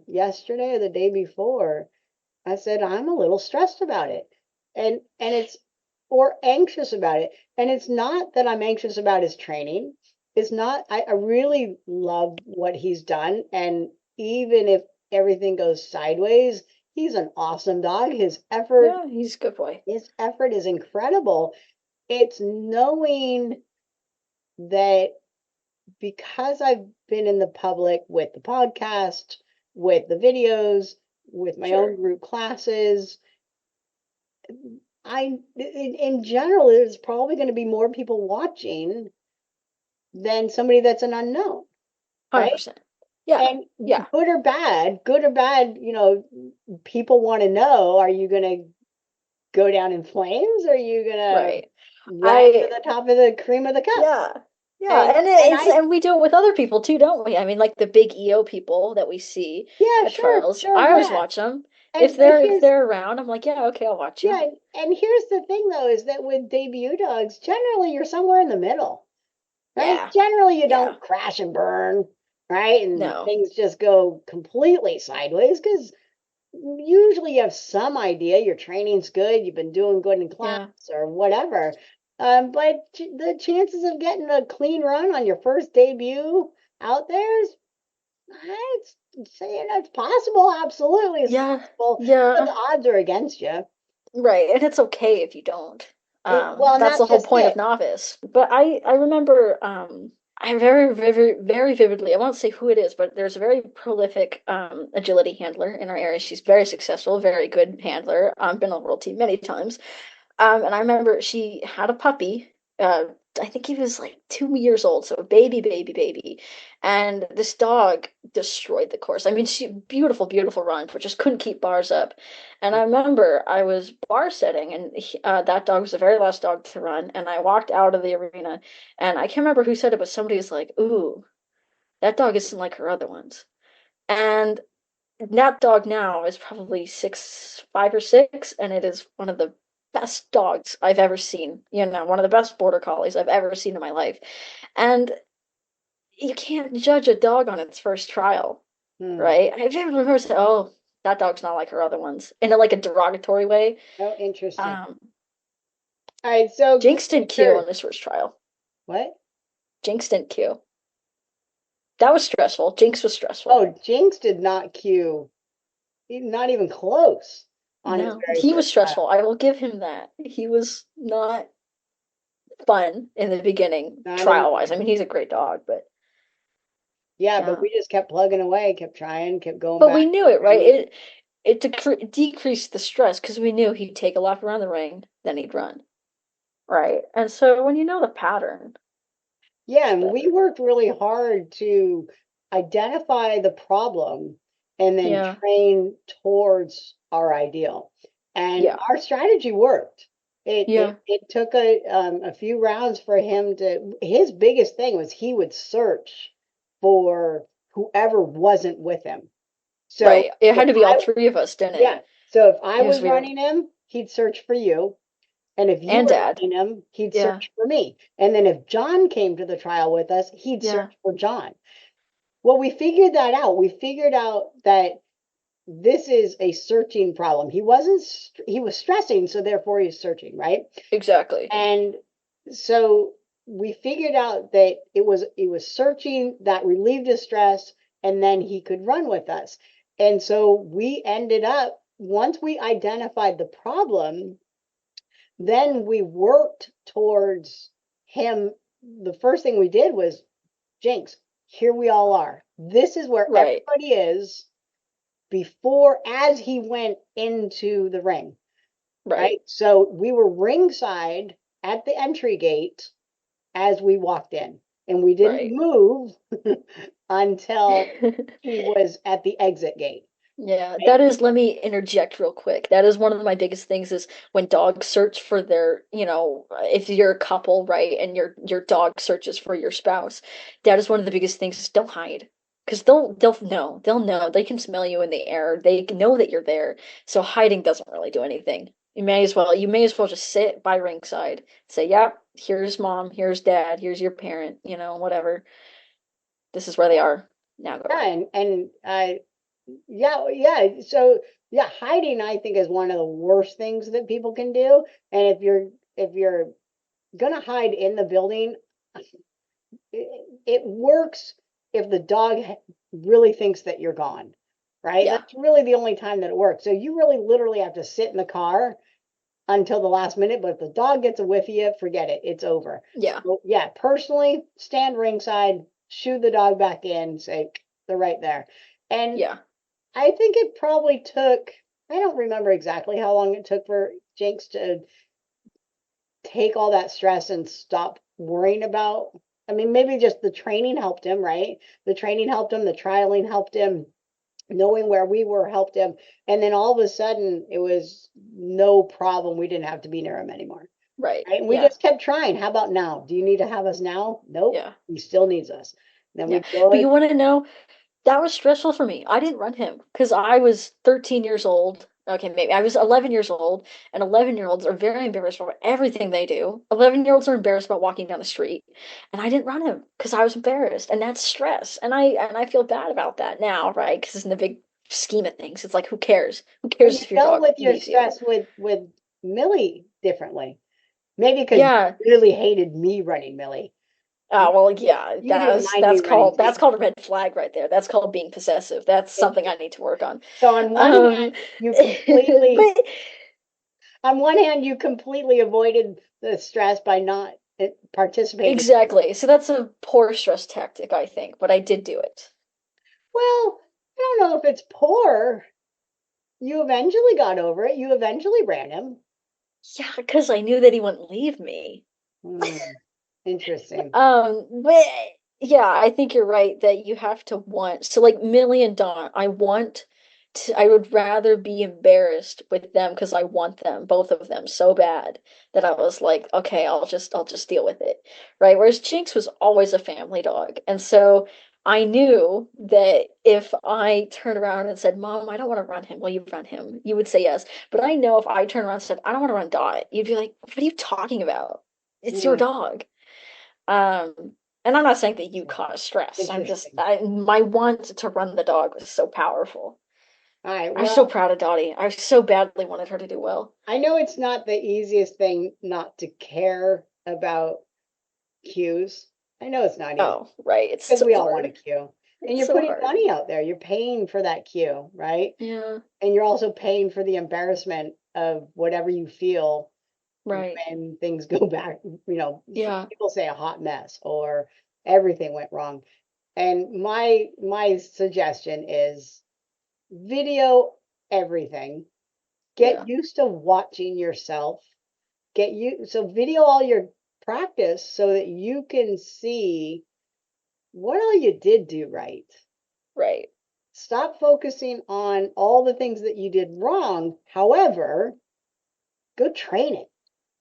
[SPEAKER 2] yesterday or the day before, I said, I'm a little stressed about it. And it's or anxious about it. And it's not that I'm anxious about his training. It's not, I really love what he's done. And even if everything goes sideways, he's an awesome dog.
[SPEAKER 3] Yeah, he's a good boy.
[SPEAKER 2] His effort is incredible. It's knowing that because I've been in the public with the podcast, with the videos, with my own
[SPEAKER 3] Sure.
[SPEAKER 2] group classes, in general, there's probably going to be more people watching than somebody that's an unknown, right?
[SPEAKER 3] 100%. Yeah.
[SPEAKER 2] And
[SPEAKER 3] Yeah.
[SPEAKER 2] good or bad, people want to know, are you going to go down in flames? Or are you going to
[SPEAKER 3] Right.
[SPEAKER 2] rise to
[SPEAKER 3] I
[SPEAKER 2] the top of the cream of the cup?
[SPEAKER 3] Yeah. Yeah,
[SPEAKER 2] And
[SPEAKER 3] and
[SPEAKER 2] and
[SPEAKER 3] it's
[SPEAKER 2] I
[SPEAKER 3] and we do it with other people too, don't we? I mean, like the big EO people that we see
[SPEAKER 2] Yeah,
[SPEAKER 3] at
[SPEAKER 2] sure,
[SPEAKER 3] trials.
[SPEAKER 2] sure,
[SPEAKER 3] I always
[SPEAKER 2] yeah.
[SPEAKER 3] watch them. If
[SPEAKER 2] And
[SPEAKER 3] they're if
[SPEAKER 2] here's
[SPEAKER 3] they're around, I'm like, yeah, okay, I'll watch you.
[SPEAKER 2] Yeah, and here's the thing though, is that with debut dogs, generally you're somewhere in the middle, right?
[SPEAKER 3] Yeah.
[SPEAKER 2] Generally you
[SPEAKER 3] Yeah.
[SPEAKER 2] don't crash and burn, right? And
[SPEAKER 3] No.
[SPEAKER 2] things just go completely sideways because usually you have some idea your training's good, you've been doing good in class
[SPEAKER 3] Yeah.
[SPEAKER 2] or whatever. But the chances of getting a clean run on your first debut out there is, I'd say it's possible. Absolutely, it's
[SPEAKER 3] Yeah.
[SPEAKER 2] possible. But the
[SPEAKER 3] Yeah.
[SPEAKER 2] odds are against you.
[SPEAKER 3] Right. And it's okay if you don't.
[SPEAKER 2] Well, and
[SPEAKER 3] That's
[SPEAKER 2] that's
[SPEAKER 3] the whole
[SPEAKER 2] just
[SPEAKER 3] point
[SPEAKER 2] it.
[SPEAKER 3] of novice. But I remember I very vividly, I won't say who it is, but there's a very prolific agility handler in our area. She's very successful, very good handler. Been on the world team many times. And I remember she had a puppy. I think he was like 2 years old, so a baby, baby, baby. And this dog destroyed the course. I mean, she beautiful, beautiful run, but just couldn't keep bars up. And I remember I was bar setting, and that dog was the very last dog to run. And I walked out of the arena, and I can't remember who said it, but somebody was like, "Ooh, that dog isn't like her other ones." And that dog now is probably 5 or 6, and it is one of the best dogs I've ever seen. One of the best border collies I've ever seen in my life. And you can't judge a dog on its first trial,
[SPEAKER 2] Hmm.
[SPEAKER 3] right? I just remember saying, "Oh, that dog's not like her other ones," in like a derogatory way.
[SPEAKER 2] Oh, interesting.
[SPEAKER 3] Um,
[SPEAKER 2] All right, so
[SPEAKER 3] Jinx didn't cue
[SPEAKER 2] sure.
[SPEAKER 3] on this first trial.
[SPEAKER 2] What?
[SPEAKER 3] Jinx didn't cue. That was stressful. Jinx was stressful.
[SPEAKER 2] Oh, Jinx did not cue, not even close on his
[SPEAKER 3] No,
[SPEAKER 2] very
[SPEAKER 3] he was
[SPEAKER 2] first
[SPEAKER 3] stressful.
[SPEAKER 2] trial.
[SPEAKER 3] I will give him that. He was not fun in the beginning,
[SPEAKER 2] Not in the
[SPEAKER 3] trial wise. I mean, he's a great dog, but
[SPEAKER 2] Yeah, but
[SPEAKER 3] yeah.
[SPEAKER 2] we just kept plugging away, kept trying, kept going
[SPEAKER 3] But
[SPEAKER 2] back
[SPEAKER 3] we
[SPEAKER 2] to
[SPEAKER 3] knew it, right?
[SPEAKER 2] training.
[SPEAKER 3] It decreased the stress because we knew he'd take a lap around the ring, then he'd run, right? And so when you know the pattern,
[SPEAKER 2] Yeah,
[SPEAKER 3] it's
[SPEAKER 2] and we
[SPEAKER 3] better.
[SPEAKER 2] worked really hard to identify the problem and then
[SPEAKER 3] Yeah,
[SPEAKER 2] train towards our ideal. And
[SPEAKER 3] yeah,
[SPEAKER 2] our strategy worked.
[SPEAKER 3] yeah,
[SPEAKER 2] It took a few rounds for him to, his biggest thing was he would search for whoever wasn't with him. So
[SPEAKER 3] right. It
[SPEAKER 2] if
[SPEAKER 3] had to be all
[SPEAKER 2] I,
[SPEAKER 3] three of us, didn't it?
[SPEAKER 2] yeah, so if I
[SPEAKER 3] It was
[SPEAKER 2] was
[SPEAKER 3] weird.
[SPEAKER 2] running him, he'd search for you. And if you
[SPEAKER 3] And
[SPEAKER 2] were
[SPEAKER 3] Dad.
[SPEAKER 2] running him, he'd
[SPEAKER 3] Yeah,
[SPEAKER 2] search for me. And then if John came to the trial with us, he'd
[SPEAKER 3] yeah,
[SPEAKER 2] search for John. Well, we figured that out. We figured out that this is a searching problem. He was stressing, so therefore he's searching, right?
[SPEAKER 3] exactly.
[SPEAKER 2] And so we figured out that it was searching that relieved his stress, and then he could run with us. And so we ended up, once we identified the problem, then we worked towards him. The first thing we did was, Jinx, here we all are. This is where
[SPEAKER 3] Right,
[SPEAKER 2] everybody is before, as he went into the ring,
[SPEAKER 3] right,
[SPEAKER 2] right? So we were ringside at the entry gate as we walked in, and we didn't
[SPEAKER 3] right.
[SPEAKER 2] move until he was at the exit gate,
[SPEAKER 3] Yeah,
[SPEAKER 2] right?
[SPEAKER 3] that is, let me interject real quick. That is one of my biggest things is when dogs search for their, if you're a couple, right, and your dog searches for your spouse, that is one of the biggest things is don't hide. Because they'll know. They'll know. They can smell you in the air. They know that you're there. So hiding doesn't really do anything. You may as well just sit by ringside, say, "Yep, here's mom, here's dad, here's your parent, whatever. This is where they are. Now go
[SPEAKER 2] Yeah,
[SPEAKER 3] run."
[SPEAKER 2] yeah. So yeah, hiding I think is one of the worst things that people can do. And if you're gonna hide in the building, it works if the dog really thinks that you're gone, right?
[SPEAKER 3] Yeah.
[SPEAKER 2] That's really the only time that it works. So you really literally have to sit in the car until the last minute. But if the dog gets a whiff of you, forget it. It's over.
[SPEAKER 3] Yeah.
[SPEAKER 2] So yeah, personally, stand ringside, shoo the dog back in, say they're right there. And
[SPEAKER 3] Yeah.
[SPEAKER 2] I think it probably took, I don't remember exactly how long it took for Jinx to take all that stress and stop worrying about. I mean, maybe just the training helped him, right? The training helped him, the trialing helped him, knowing where we were helped him. And then all of a sudden, it was no problem. We didn't have to be near him anymore.
[SPEAKER 3] Right.
[SPEAKER 2] Right. And we
[SPEAKER 3] Yeah.
[SPEAKER 2] just kept trying. How about now? Do you need to have us now? Nope.
[SPEAKER 3] Yeah.
[SPEAKER 2] He still needs us. Then
[SPEAKER 3] Yeah.
[SPEAKER 2] we go,
[SPEAKER 3] But you want to know, that was stressful for me. I didn't run him because I was 13 years old. Okay, maybe I was 11 years old, and 11-year-olds are very embarrassed about everything they do. 11-year-olds are embarrassed about walking down the street, and I didn't run him because I was embarrassed, and that's stress. And I feel bad about that now, right? Because in the big scheme of things, it's like who cares? Who
[SPEAKER 2] but
[SPEAKER 3] cares
[SPEAKER 2] you
[SPEAKER 3] if your
[SPEAKER 2] dealt
[SPEAKER 3] dog
[SPEAKER 2] with your
[SPEAKER 3] leaves you?
[SPEAKER 2] stress with Millie differently. Maybe because you
[SPEAKER 3] Yeah,
[SPEAKER 2] really hated me running Millie.
[SPEAKER 3] oh, well, yeah,
[SPEAKER 2] You didn't
[SPEAKER 3] that's
[SPEAKER 2] mind me
[SPEAKER 3] that's
[SPEAKER 2] running
[SPEAKER 3] called that's
[SPEAKER 2] Jinx.
[SPEAKER 3] called a red flag right there. That's called being possessive. That's something I
[SPEAKER 2] It-
[SPEAKER 3] need to work on.
[SPEAKER 2] So on one
[SPEAKER 3] Um,
[SPEAKER 2] hand, you completely,
[SPEAKER 3] but
[SPEAKER 2] on one hand, you completely avoided the stress by not participating.
[SPEAKER 3] exactly. So that's a poor stress tactic, I think, but I did do it.
[SPEAKER 2] Well, I don't know if it's poor. You eventually got over it. You eventually ran him.
[SPEAKER 3] Yeah, because I knew that he wouldn't leave me.
[SPEAKER 2] Hmm, interesting.
[SPEAKER 3] But yeah, I think you're right that you have to want. So like Millie and Dawn, I would rather be embarrassed with them because I want them, both of them, so bad that I was like, okay, I'll just deal with it. Right? Whereas Jinx was always a family dog. And so I knew that if I turned around and said, Mom, I don't want to run him, will you run him? You would say yes. But I know if I turned around and said, I don't want to run Dot, you'd be like, what are you talking about? It's your
[SPEAKER 2] Hmm,
[SPEAKER 3] dog. And I'm not saying that you cause stress.
[SPEAKER 2] interesting.
[SPEAKER 3] My want to run the dog was so powerful.
[SPEAKER 2] All right.
[SPEAKER 3] I'm so
[SPEAKER 2] Well,
[SPEAKER 3] proud of Dottie. I so badly wanted her to do well.
[SPEAKER 2] I know it's not the easiest thing not to care about cues. I know it's not easy
[SPEAKER 3] Oh, right. It's
[SPEAKER 2] because
[SPEAKER 3] so
[SPEAKER 2] we all want a
[SPEAKER 3] hard.
[SPEAKER 2] cue. And
[SPEAKER 3] It's
[SPEAKER 2] you're
[SPEAKER 3] so
[SPEAKER 2] putting
[SPEAKER 3] hard.
[SPEAKER 2] money out there. You're paying for that cue, right?
[SPEAKER 3] Yeah,
[SPEAKER 2] And you're also paying for the embarrassment of whatever you feel
[SPEAKER 3] right.
[SPEAKER 2] when things go back,
[SPEAKER 3] Yeah,
[SPEAKER 2] people say a hot mess or everything went wrong. And my suggestion is video everything. Get
[SPEAKER 3] yeah,
[SPEAKER 2] used to watching yourself. So video all your practice so that you can see what all you did do right.
[SPEAKER 3] right,
[SPEAKER 2] Stop focusing on all the things that you did wrong. However, go train it.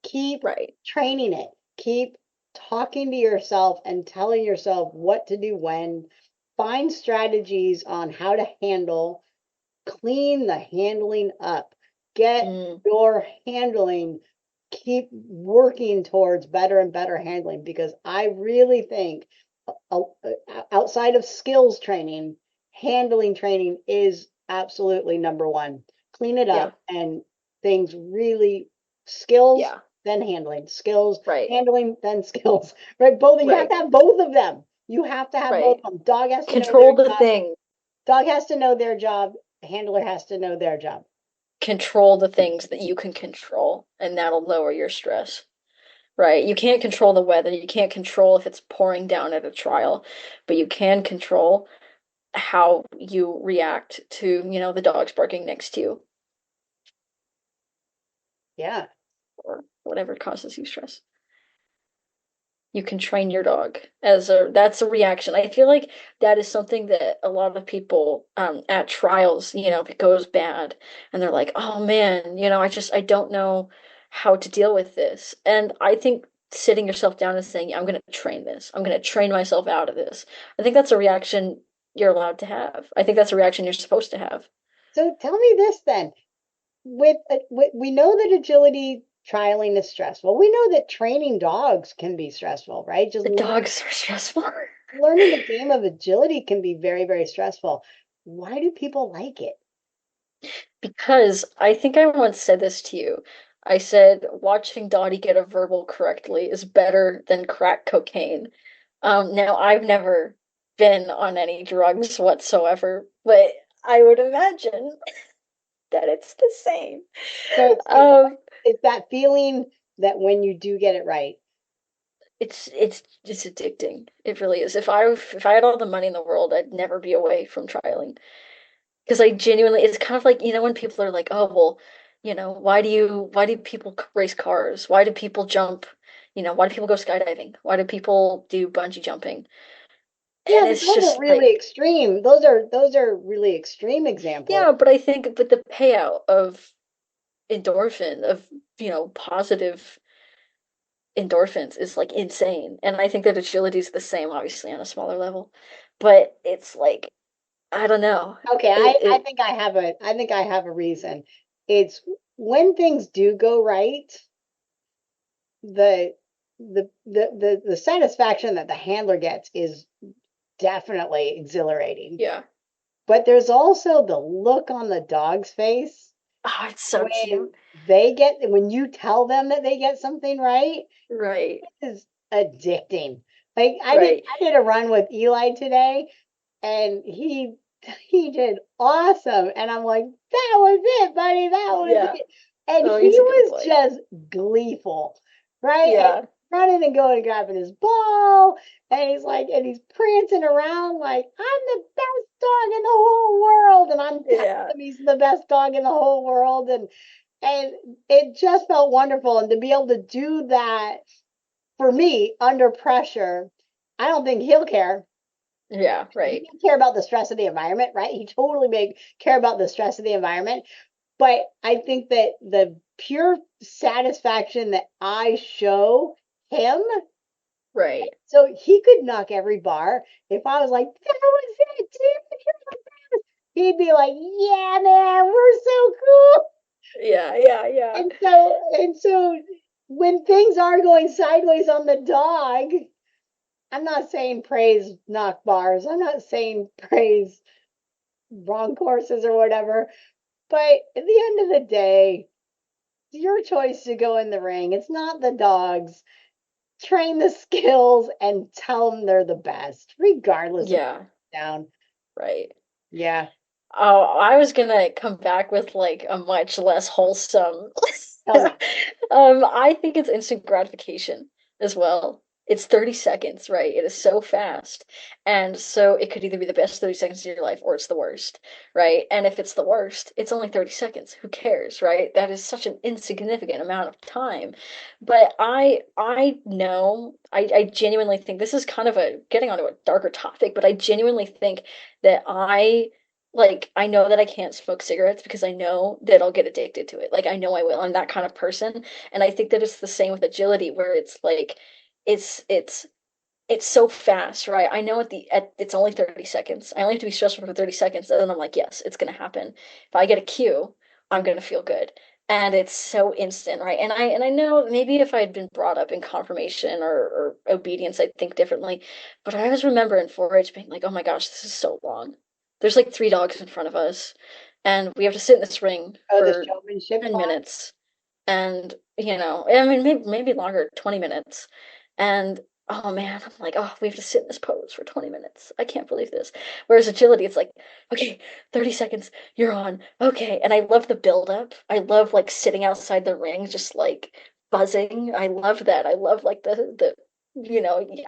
[SPEAKER 2] Keep
[SPEAKER 3] right.
[SPEAKER 2] training it. Keep talking to yourself and telling yourself what to do when. Find strategies on how to handle, clean the handling up. Get
[SPEAKER 3] Mm,
[SPEAKER 2] your handling, keep working towards better and better handling because I really think outside of skills training, handling training is absolutely number one. Clean it
[SPEAKER 3] yeah,
[SPEAKER 2] up and things really skills,
[SPEAKER 3] yeah,
[SPEAKER 2] then handling, skills,
[SPEAKER 3] right,
[SPEAKER 2] handling, then skills, right? Both, you have
[SPEAKER 3] right,
[SPEAKER 2] to have both of them. You have to have both
[SPEAKER 3] right.
[SPEAKER 2] of them. Dog has to know their
[SPEAKER 3] Control the
[SPEAKER 2] job.
[SPEAKER 3] thing.
[SPEAKER 2] Dog has to know their job. Handler has to know their job.
[SPEAKER 3] Control the things that you can control, and that'll lower your stress. Right? You can't control the weather. You can't control if it's pouring down at a trial, but you can control how you react to, the dogs barking next to you
[SPEAKER 2] Yeah.
[SPEAKER 3] or whatever causes you stress. You can train your dog that's a reaction. I feel like that is something that a lot of people at trials, if it goes bad and they're like, "Oh man, I don't know how to deal with this." And I think sitting yourself down and saying, "I'm going to train this. I'm going to train myself out of this." I think that's a reaction you're allowed to have. I think that's a reaction you're supposed to have.
[SPEAKER 2] So tell me this then. We know that agility trialing is stressful. We know that training dogs can be stressful, right? Just
[SPEAKER 3] The dogs are stressful.
[SPEAKER 2] learning the game of agility can be very, very stressful. Why do people like it?
[SPEAKER 3] Because I think I once said this to you. I said watching Dottie get a verbal correctly is better than crack cocaine. Now I've never been on any drugs whatsoever, but I would imagine that it's the same.
[SPEAKER 2] So
[SPEAKER 3] Um,
[SPEAKER 2] it's that feeling that when you do get it right.
[SPEAKER 3] it's addicting. It really is. If I had all the money in the world, I'd never be away from trialing. Because I genuinely, it's kind of like, when people are like, oh, well, why do people race cars? Why do people jump? Why do people go skydiving? Why do people do bungee jumping?
[SPEAKER 2] Yeah,
[SPEAKER 3] And
[SPEAKER 2] but
[SPEAKER 3] it's
[SPEAKER 2] those are
[SPEAKER 3] just
[SPEAKER 2] really
[SPEAKER 3] like,
[SPEAKER 2] extreme. Those are really extreme examples.
[SPEAKER 3] yeah, but the payout of endorphin, of, positive endorphins is like insane. And I think that agility is the same, obviously, on a smaller level. But it's like, I don't know.
[SPEAKER 2] Okay,
[SPEAKER 3] It,
[SPEAKER 2] I
[SPEAKER 3] it,
[SPEAKER 2] think I have a reason. It's when things do go right, the the satisfaction that the handler gets is definitely exhilarating.
[SPEAKER 3] yeah.
[SPEAKER 2] But there's also the look on the dog's face
[SPEAKER 3] Oh, it's so
[SPEAKER 2] when
[SPEAKER 3] cute.
[SPEAKER 2] when you tell them that they get something right,
[SPEAKER 3] Right,
[SPEAKER 2] is addicting. Like
[SPEAKER 3] right.
[SPEAKER 2] I did a run with Eli today and he did awesome. And I'm like, that was it, buddy. That was
[SPEAKER 3] Yeah.
[SPEAKER 2] it. And
[SPEAKER 3] Oh,
[SPEAKER 2] he
[SPEAKER 3] he's a good
[SPEAKER 2] was
[SPEAKER 3] boy.
[SPEAKER 2] just gleeful, right? And
[SPEAKER 3] Yeah.
[SPEAKER 2] running and going and grabbing his ball. And he's like, and he's prancing around like, I'm the best dog in the whole world. And I'm telling
[SPEAKER 3] Yeah.
[SPEAKER 2] him he's the best dog in the whole world. And it just felt wonderful. And to be able to do that for me under pressure, I don't think he'll care.
[SPEAKER 3] Yeah,
[SPEAKER 2] He
[SPEAKER 3] right.
[SPEAKER 2] can care about the stress of the environment, right? He totally may care about the stress of the environment. But I think that the pure satisfaction that I show him,
[SPEAKER 3] Right.
[SPEAKER 2] so he could knock every bar. If I was like, that was it, dude, you're the best, he'd be like, yeah, man, we're so cool.
[SPEAKER 3] Yeah, yeah, yeah.
[SPEAKER 2] And so when things are going sideways on the dog, I'm not saying praise knock bars. I'm not saying praise wrong courses or whatever. But at the end of the day, it's your choice to go in the ring. It's not the dogs. Train the skills and tell them they're the best, regardless of
[SPEAKER 3] Yeah,
[SPEAKER 2] down.
[SPEAKER 3] right.
[SPEAKER 2] Yeah.
[SPEAKER 3] Oh, I was gonna come back with like a much less wholesome.
[SPEAKER 2] Tell me.
[SPEAKER 3] I think it's instant gratification as well. It's 30 seconds, right? It is so fast. And so it could either be the best 30 seconds of your life or it's the worst, right? And if it's the worst, it's only 30 seconds. Who cares, right? That is such an insignificant amount of time. But I know, I genuinely think this is kind of a getting onto a darker topic, but I genuinely think that I know that I can't smoke cigarettes because I know that I'll get addicted to it. Like I know I will. I'm that kind of person. And I think that it's the same with agility where it's like it's it's it's so fast, right? I know it's only 30 seconds. I only have to be stressful for 30 seconds and then I'm like, yes, it's gonna happen. If I get a cue, I'm gonna feel good. And it's so instant, right? And I know maybe if I'd been brought up in confirmation or obedience, I'd think differently. But I always remember in 4-H being like, oh my gosh, this is so long. There's like 3 dogs in front of us, and we have to sit in this ring
[SPEAKER 2] Oh, the
[SPEAKER 3] for
[SPEAKER 2] showmanship
[SPEAKER 3] 10
[SPEAKER 2] class?
[SPEAKER 3] minutes. And, I mean, maybe longer, 20 minutes. And oh man, I'm like, oh, we have to sit in this pose for 20 minutes. I can't believe this. Whereas agility, it's like, okay, 30 seconds, you're on. Okay. And I love the build up. I love like sitting outside the ring, just like buzzing. I love that. I love like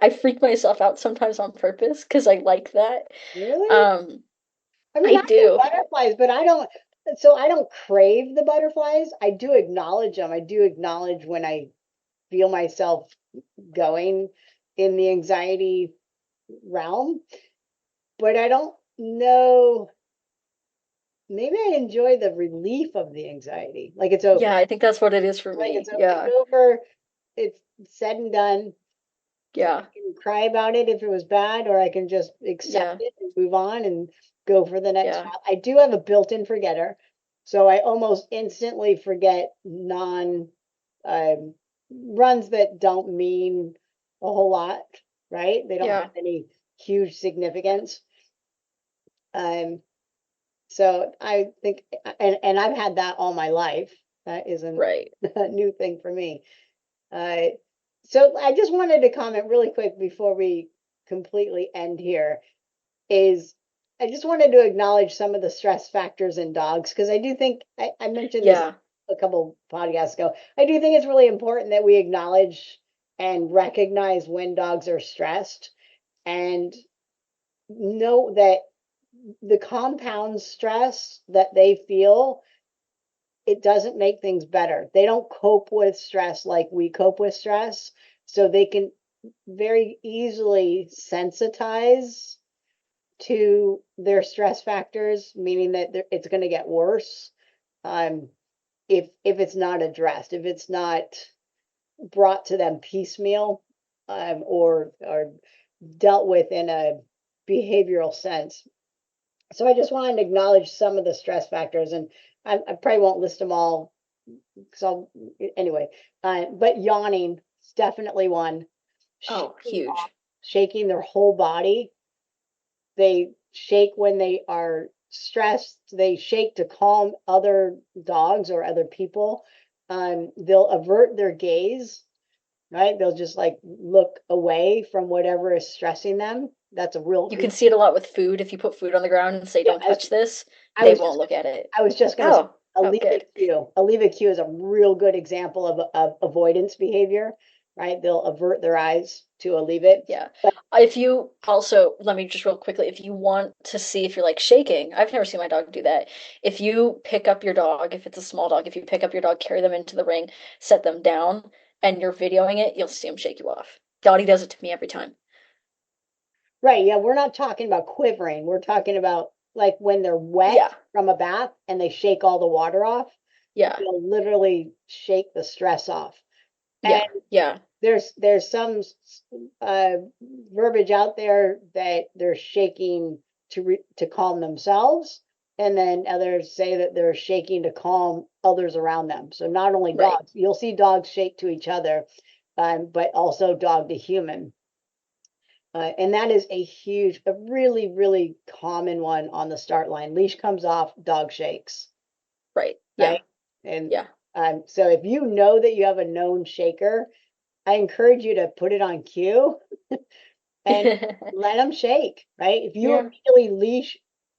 [SPEAKER 3] I freak myself out sometimes on purpose because I like that.
[SPEAKER 2] Really?
[SPEAKER 3] Um,
[SPEAKER 2] I mean,
[SPEAKER 3] I
[SPEAKER 2] I get
[SPEAKER 3] do.
[SPEAKER 2] butterflies, but I don't, so I don't crave the butterflies. I do acknowledge them. I do acknowledge when I feel myself going in the anxiety realm, but I don't know. Maybe I enjoy the relief of the anxiety. Like it's
[SPEAKER 3] Yeah,
[SPEAKER 2] over.
[SPEAKER 3] I think that's what it is for
[SPEAKER 2] Like
[SPEAKER 3] me.
[SPEAKER 2] it's
[SPEAKER 3] Yeah.
[SPEAKER 2] over. It's said and done. I
[SPEAKER 3] Yeah.
[SPEAKER 2] can cry about it if it was bad, or I can just accept
[SPEAKER 3] Yeah.
[SPEAKER 2] it and move on and go for the next
[SPEAKER 3] Yeah.
[SPEAKER 2] round. I do have a built-in forgetter, so I almost instantly forget non um, runs that don't mean a whole lot, right? They don't
[SPEAKER 3] Yeah.
[SPEAKER 2] have any huge significance. Um, so I think, and I've had that all my life. That isn't
[SPEAKER 3] Right.
[SPEAKER 2] a new thing for me. Uh, so I just wanted to comment really quick before we completely end here is I just wanted to acknowledge some of the stress factors in dogs because I do think I mentioned this
[SPEAKER 3] Yeah.
[SPEAKER 2] a couple podcasts ago. I do think it's really important that we acknowledge and recognize when dogs are stressed and know that the compound stress that they feel it doesn't make things better. They don't cope with stress like we cope with stress. So they can very easily sensitize to their stress factors, meaning that it's going to get worse um, if it's not addressed, if it's not brought to them piecemeal or dealt with in a behavioral sense. So I just wanted to acknowledge some of the stress factors, and I probably won't list them all so anyway, but yawning is definitely one.
[SPEAKER 3] Oh,
[SPEAKER 2] Shaking off,
[SPEAKER 3] huge.
[SPEAKER 2] shaking their whole body. They shake when they are stressed. They shake to calm other dogs or other people. They'll avert their gaze, right? They'll just like look away from whatever is stressing them. That's a
[SPEAKER 3] You
[SPEAKER 2] real,
[SPEAKER 3] can see it a lot with food. If you put food on the ground and say,
[SPEAKER 2] yeah.
[SPEAKER 3] don't touch this,
[SPEAKER 2] I
[SPEAKER 3] they
[SPEAKER 2] was
[SPEAKER 3] won't
[SPEAKER 2] just
[SPEAKER 3] look at it.
[SPEAKER 2] I was just going to say
[SPEAKER 3] Oh,
[SPEAKER 2] a
[SPEAKER 3] oh,
[SPEAKER 2] leave
[SPEAKER 3] good.
[SPEAKER 2] it cue. A leave it cue is a real good example of avoidance behavior, right? They'll avert their eyes to a leave it.
[SPEAKER 3] Yeah.
[SPEAKER 2] But
[SPEAKER 3] If you also, let me just real quickly, if you want to see if you're like shaking, I've never seen my dog do that. If you pick up your dog, if it's a small dog, if you pick up your dog, carry them into the ring, set them down, and you're videoing it, you'll see him shake you off. Dottie does it to me every time.
[SPEAKER 2] right, yeah, we're not talking about quivering. We're talking about like when they're wet
[SPEAKER 3] Yeah.
[SPEAKER 2] from a bath and they shake all the water off,
[SPEAKER 3] Yeah.
[SPEAKER 2] they'll literally shake the stress off. And
[SPEAKER 3] Yeah. Yeah.
[SPEAKER 2] there's some uh, verbiage out there that they're shaking to calm themselves, and then others say that they're shaking to calm others around them. So not only
[SPEAKER 3] Right.
[SPEAKER 2] dogs, you'll see dogs shake to each other, but also dog to human. And that is a really, really common one on the start line. Leash comes off, dog shakes,
[SPEAKER 3] Right.
[SPEAKER 2] right?
[SPEAKER 3] Yeah.
[SPEAKER 2] And
[SPEAKER 3] Yeah.
[SPEAKER 2] so if you know that you have a known shaker, I encourage you to put it on cue and let them shake, right? If you
[SPEAKER 3] Yeah.
[SPEAKER 2] immediately leash,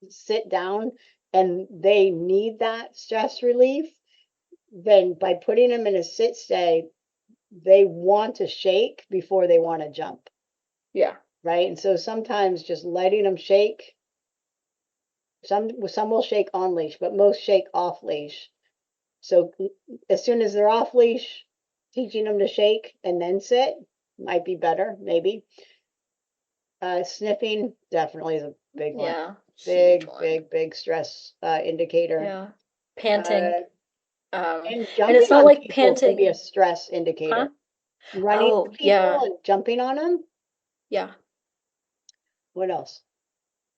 [SPEAKER 2] sit down, and they need that stress relief, then by putting them in a sit stay, they want to shake before they want to jump,
[SPEAKER 3] Yeah.
[SPEAKER 2] right? And so sometimes just letting them shake, some will shake on leash, but most shake off leash. So as soon as they're off leash, teaching them to shake and then sit might be better, maybe. Sniffing definitely is a big one.
[SPEAKER 3] Yeah. Huge
[SPEAKER 2] Big,
[SPEAKER 3] one.
[SPEAKER 2] big, big stress indicator.
[SPEAKER 3] Yeah. Panting.
[SPEAKER 2] Uh, and
[SPEAKER 3] And
[SPEAKER 2] jumping
[SPEAKER 3] it's not
[SPEAKER 2] on
[SPEAKER 3] like
[SPEAKER 2] people can be a
[SPEAKER 3] panting,
[SPEAKER 2] stress
[SPEAKER 3] huh?
[SPEAKER 2] indicator. Running to
[SPEAKER 3] Oh,
[SPEAKER 2] people
[SPEAKER 3] yeah.
[SPEAKER 2] and jumping on them.
[SPEAKER 3] Yeah.
[SPEAKER 2] What else?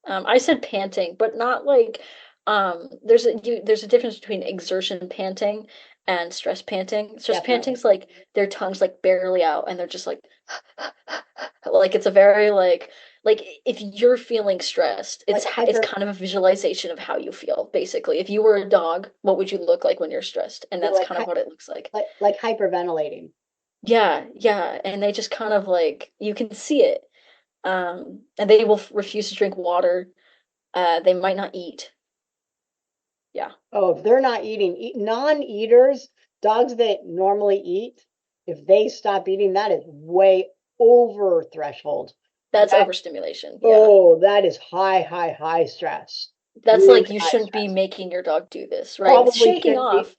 [SPEAKER 3] I said panting, but not like there's a difference between exertion panting and stress panting. Stress
[SPEAKER 2] Definitely.
[SPEAKER 3] panting's like their tongue's like barely out and they're just like it's a very like if you're feeling stressed,
[SPEAKER 2] Like
[SPEAKER 3] it's
[SPEAKER 2] hyper,
[SPEAKER 3] kind of a visualization of how you feel, basically. If you were a dog, what would you look like when you're stressed? And
[SPEAKER 2] yeah,
[SPEAKER 3] that's kind of what it looks like.
[SPEAKER 2] like hyperventilating.
[SPEAKER 3] Yeah, yeah, and they just kind of like you can see it. And they will refuse to drink water. They might not eat. Yeah,
[SPEAKER 2] Oh, if they're not eating, non-eaters, dogs that normally eat, if they stop eating, that is way over threshold.
[SPEAKER 3] that's
[SPEAKER 2] That,
[SPEAKER 3] overstimulation. Yeah.
[SPEAKER 2] oh, that is high, high, high stress.
[SPEAKER 3] That's
[SPEAKER 2] Really
[SPEAKER 3] like you
[SPEAKER 2] high
[SPEAKER 3] shouldn't be
[SPEAKER 2] stress.
[SPEAKER 3] making your dog do this, right? It's
[SPEAKER 2] Probably
[SPEAKER 3] shaking
[SPEAKER 2] shouldn't be.
[SPEAKER 3] off,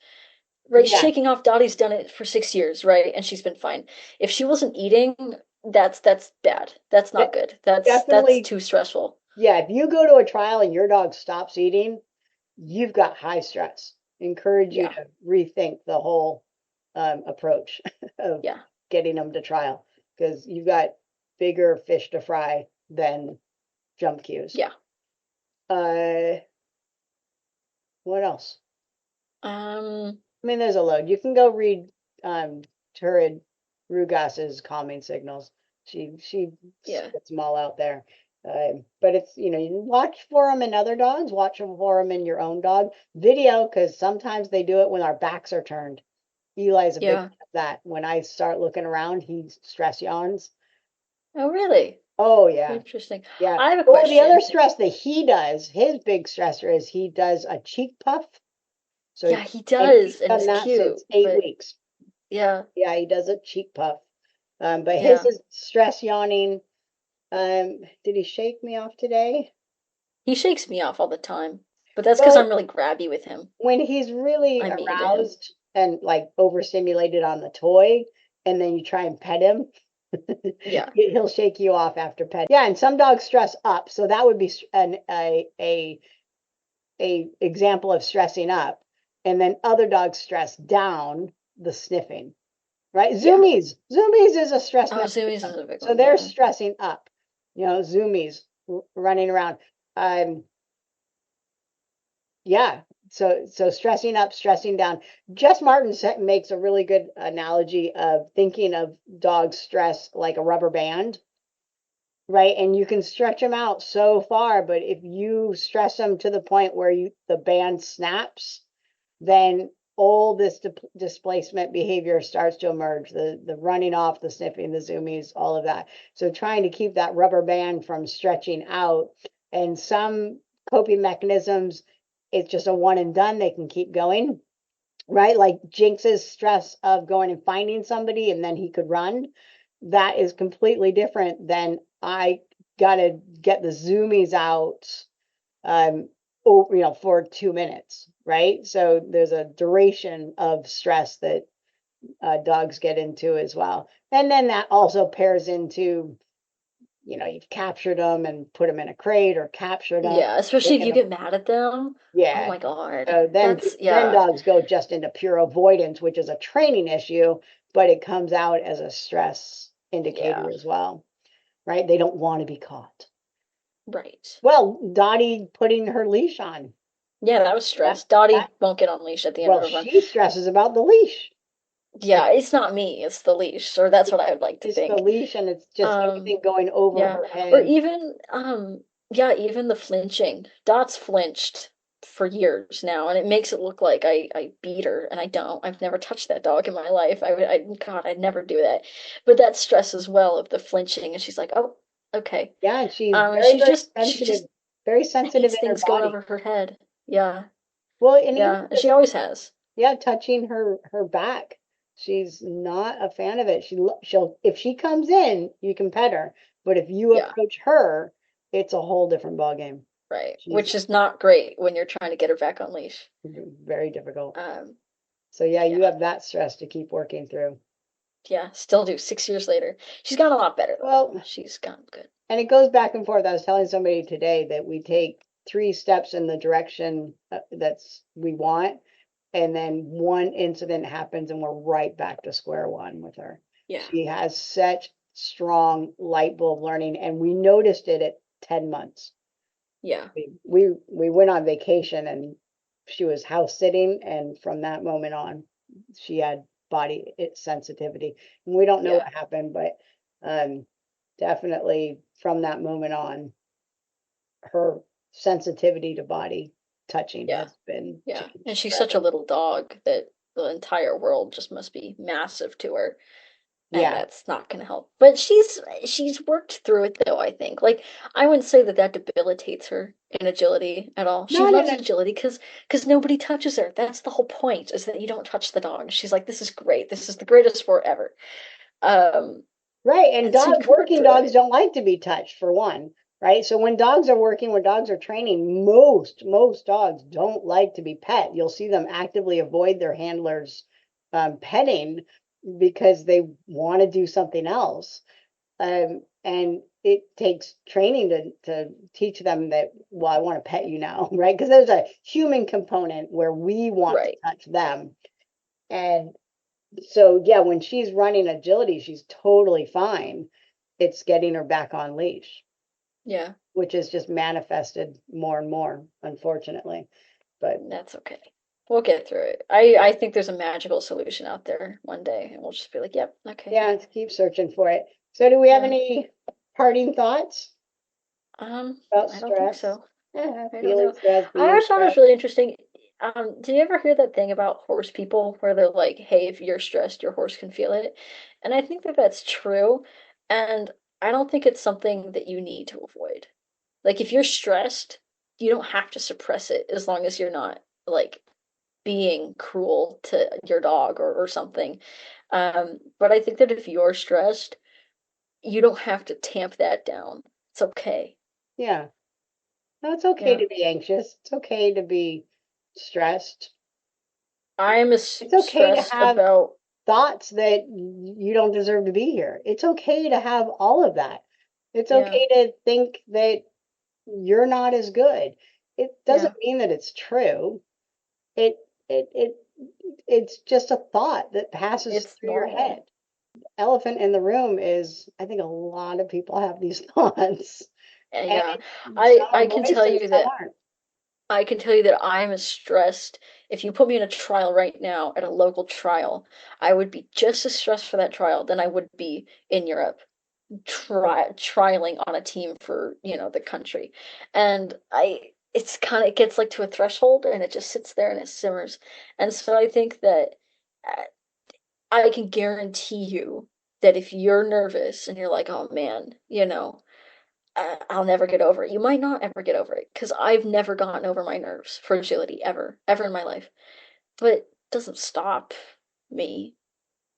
[SPEAKER 3] right?
[SPEAKER 2] Yeah,
[SPEAKER 3] Shaking off. Dottie's done it for 6 years, right? And she's been fine. If she wasn't eating, that's bad. That's not
[SPEAKER 2] de-
[SPEAKER 3] good. That's
[SPEAKER 2] definitely.
[SPEAKER 3] too stressful.
[SPEAKER 2] Yeah, if you go to a trial and your dog stops eating, you've got high stress. Encourage you
[SPEAKER 3] Yeah,
[SPEAKER 2] to rethink the whole approach of
[SPEAKER 3] yeah,
[SPEAKER 2] getting them to trial because you've got bigger fish to fry than jump cues.
[SPEAKER 3] yeah.
[SPEAKER 2] Uh, what else?
[SPEAKER 3] Um,
[SPEAKER 2] I mean, there's a load. You can go read Turid Rugas's calming signals. She
[SPEAKER 3] yeah,
[SPEAKER 2] spits them all out there. But it's, you watch for them in other dogs, watch for them in your own dog. Video, because sometimes they do it when our backs are turned. Eli's a big
[SPEAKER 3] yeah.
[SPEAKER 2] fan of that. When I start looking around, he stress yawns.
[SPEAKER 3] Oh, really?
[SPEAKER 2] Oh yeah,
[SPEAKER 3] Interesting.
[SPEAKER 2] yeah.
[SPEAKER 3] I have a
[SPEAKER 2] Oh, the other
[SPEAKER 3] question.
[SPEAKER 2] stress that he does, his big stressor is he does a cheek puff. So,
[SPEAKER 3] Yeah, he
[SPEAKER 2] and he's
[SPEAKER 3] does, and
[SPEAKER 2] done
[SPEAKER 3] it's
[SPEAKER 2] that
[SPEAKER 3] cute,
[SPEAKER 2] since eight
[SPEAKER 3] but
[SPEAKER 2] weeks.
[SPEAKER 3] yeah,
[SPEAKER 2] Yeah, he does a cheek puff. But his
[SPEAKER 3] yeah.
[SPEAKER 2] is stress yawning. Did he shake me off today?
[SPEAKER 3] He shakes me off all the time, but that's because I'm
[SPEAKER 2] Well,
[SPEAKER 3] really grabby with him.
[SPEAKER 2] when he's really
[SPEAKER 3] I'm mean to him.
[SPEAKER 2] aroused and like overstimulated on the toy, and then you try and pet him,
[SPEAKER 3] Yeah,
[SPEAKER 2] he'll shake you off after pet. Yeah, and some dogs stress up, so that would be a example of stressing up, and then other dogs stress down, the sniffing. Right?
[SPEAKER 3] yeah.
[SPEAKER 2] Zoomies is a stress
[SPEAKER 3] Oh, Zoomies
[SPEAKER 2] mechanism.
[SPEAKER 3] is a big
[SPEAKER 2] So
[SPEAKER 3] one.
[SPEAKER 2] they're
[SPEAKER 3] Yeah,
[SPEAKER 2] stressing up, zoomies running around. Um, yeah. So stressing up, stressing down. Jess Martin makes a really good analogy of thinking of dogs stress like a rubber band, right? And you can stretch them out so far, but if you stress them to the point where the band snaps, then all this displacement behavior starts to emerge, the running off, the sniffing, the zoomies, all of that. So trying to keep that rubber band from stretching out. And some coping mechanisms, it's just a one and done. They can keep going, right? Like Jinx's stress of going and finding somebody and then he could run. That is completely different than I got to get the zoomies out for 2 minutes, right? So there's a duration of stress that dogs get into as well. And then that also pairs into, you've captured them and put them in a crate or captured them,
[SPEAKER 3] yeah. Especially if
[SPEAKER 2] taken
[SPEAKER 3] you
[SPEAKER 2] them.
[SPEAKER 3] get mad at them. Oh
[SPEAKER 2] Yeah.
[SPEAKER 3] my God,
[SPEAKER 2] So then,
[SPEAKER 3] that's
[SPEAKER 2] then
[SPEAKER 3] yeah,
[SPEAKER 2] dogs go just into pure avoidance, which is a training issue, but it comes out as a stress
[SPEAKER 3] yeah.
[SPEAKER 2] indicator as well, right? They don't want to be caught.
[SPEAKER 3] Right.
[SPEAKER 2] Well, Dottie putting her leash on.
[SPEAKER 3] Yeah, that was
[SPEAKER 2] That
[SPEAKER 3] stress.
[SPEAKER 2] that
[SPEAKER 3] Dottie won't get on leash at the end of
[SPEAKER 2] Well,
[SPEAKER 3] a run.
[SPEAKER 2] she stresses about the leash.
[SPEAKER 3] Yeah, it's not me, it's the leash, or that's what I would like to
[SPEAKER 2] It's the
[SPEAKER 3] think.
[SPEAKER 2] leash and it's just
[SPEAKER 3] Um,
[SPEAKER 2] everything going over
[SPEAKER 3] yeah.
[SPEAKER 2] her
[SPEAKER 3] Or
[SPEAKER 2] head.
[SPEAKER 3] even yeah, even the flinching. Dot's flinched for years now, and it makes it look like I beat her, and I don't. I've never touched that dog in my life. God, I'd never do that. But that stress as well of the flinching, and she's like, "Oh, okay."
[SPEAKER 2] Yeah, and she's
[SPEAKER 3] And
[SPEAKER 2] very, very
[SPEAKER 3] she
[SPEAKER 2] sensitive,
[SPEAKER 3] just
[SPEAKER 2] very sensitive
[SPEAKER 3] hates
[SPEAKER 2] in her
[SPEAKER 3] things going
[SPEAKER 2] body.
[SPEAKER 3] over her head. Yeah.
[SPEAKER 2] Well, and even
[SPEAKER 3] Yeah, and she
[SPEAKER 2] just,
[SPEAKER 3] always has.
[SPEAKER 2] yeah, touching her back. She's not a fan of it. She'll if she comes in, you can pet her, but if you
[SPEAKER 3] Yeah,
[SPEAKER 2] approach her, it's a whole different ballgame.
[SPEAKER 3] right.
[SPEAKER 2] She's
[SPEAKER 3] Which is not great when you're trying to get her back on leash.
[SPEAKER 2] very difficult.
[SPEAKER 3] Um,
[SPEAKER 2] So yeah, you
[SPEAKER 3] yeah.
[SPEAKER 2] have that stress to keep working through.
[SPEAKER 3] Yeah, still do 6 years later. She's gotten a lot better though.
[SPEAKER 2] Well,
[SPEAKER 3] She's gotten good.
[SPEAKER 2] and it goes back and forth. I was telling somebody today that we take 3 steps in the direction that's we want, and then one incident happens and we're right back to square one with her.
[SPEAKER 3] Yeah,
[SPEAKER 2] She has such strong light bulb learning, and we noticed it at 10 months.
[SPEAKER 3] yeah,
[SPEAKER 2] We went on vacation and she was house sitting, and from that moment on, she had body sensitivity. And we don't know
[SPEAKER 3] yeah,
[SPEAKER 2] what happened, but um, definitely from that moment on, her sensitivity to body touching
[SPEAKER 3] yeah,
[SPEAKER 2] has been
[SPEAKER 3] yeah. And
[SPEAKER 2] changed
[SPEAKER 3] she's such a
[SPEAKER 2] forever.
[SPEAKER 3] little dog that the entire world just must be massive to her. And
[SPEAKER 2] Yeah.
[SPEAKER 3] that's not going to help. But she's worked through it though, I think. Like I wouldn't say that that debilitates her in agility at all. She
[SPEAKER 2] Not in
[SPEAKER 3] loves
[SPEAKER 2] a
[SPEAKER 3] agility because nobody touches her. That's the whole point is that you don't touch the dog. She's like, this is great. This is the greatest sport ever. Um,
[SPEAKER 2] right. And
[SPEAKER 3] and so you can work
[SPEAKER 2] working
[SPEAKER 3] through
[SPEAKER 2] dogs
[SPEAKER 3] it.
[SPEAKER 2] don't like to be touched for one, right? So when dogs are working, when dogs are training, most dogs don't like to be pet. You'll see them actively avoid their handlers petting because they want to do something else. And it takes training to teach them that, well, I want to pet you now, right? Because there's a human component where we want to
[SPEAKER 3] Right.
[SPEAKER 2] touch them. And so, yeah, when she's running agility, she's totally fine. It's getting her back on leash,
[SPEAKER 3] Yeah.
[SPEAKER 2] which is just manifested more and more, unfortunately. But
[SPEAKER 3] That's okay. We'll get through it. I think there's a magical solution out there one day, and we'll just be like, yep, okay.
[SPEAKER 2] yeah, keep searching for it. So, do we have
[SPEAKER 3] Yeah.
[SPEAKER 2] any parting thoughts about
[SPEAKER 3] I don't think
[SPEAKER 2] stress?
[SPEAKER 3] so.
[SPEAKER 2] Yeah,
[SPEAKER 3] I don't
[SPEAKER 2] feeling
[SPEAKER 3] know.
[SPEAKER 2] stress,
[SPEAKER 3] I
[SPEAKER 2] being
[SPEAKER 3] always thought it was
[SPEAKER 2] stressed.
[SPEAKER 3] really interesting. Did you ever hear that thing about horse people where they're like, hey, if you're stressed, your horse can feel it? And I think that that's true. And I don't think it's something that you need to avoid. Like, if you're stressed, you don't have to suppress it as long as you're not like being cruel to your dog or something. But I think that if you're stressed, you don't have to tamp that down. It's okay.
[SPEAKER 2] Yeah, no, it's okay
[SPEAKER 3] Yeah.
[SPEAKER 2] to be anxious. It's okay to be stressed.
[SPEAKER 3] I'm as
[SPEAKER 2] It's okay to
[SPEAKER 3] stressed
[SPEAKER 2] have
[SPEAKER 3] about,
[SPEAKER 2] thoughts that you don't deserve to be here. It's okay to have all of that. It's
[SPEAKER 3] yeah,
[SPEAKER 2] okay to think that you're not as good. It doesn't
[SPEAKER 3] yeah.
[SPEAKER 2] mean that it's true. It it it it's just a thought that passes
[SPEAKER 3] It's
[SPEAKER 2] through your
[SPEAKER 3] normal.
[SPEAKER 2] head. Elephant in the room is I think a lot of people have these thoughts. And
[SPEAKER 3] Yeah.
[SPEAKER 2] some are
[SPEAKER 3] I can
[SPEAKER 2] voiced
[SPEAKER 3] tell
[SPEAKER 2] and
[SPEAKER 3] you
[SPEAKER 2] some
[SPEAKER 3] that
[SPEAKER 2] aren't.
[SPEAKER 3] I'm as stressed. If you put me in a trial right now at a local trial, I would be just as stressed for that trial than I would be in Europe. Trialing on a team for, the country. And it's kind of, it gets like to a threshold and it just sits there and it simmers. And so I think that uh, I can guarantee you that if you're nervous and you're like, oh man, I'll never get over it. You might not ever get over it because I've never gotten over my nerves for agility ever, ever in my life. But it doesn't stop me.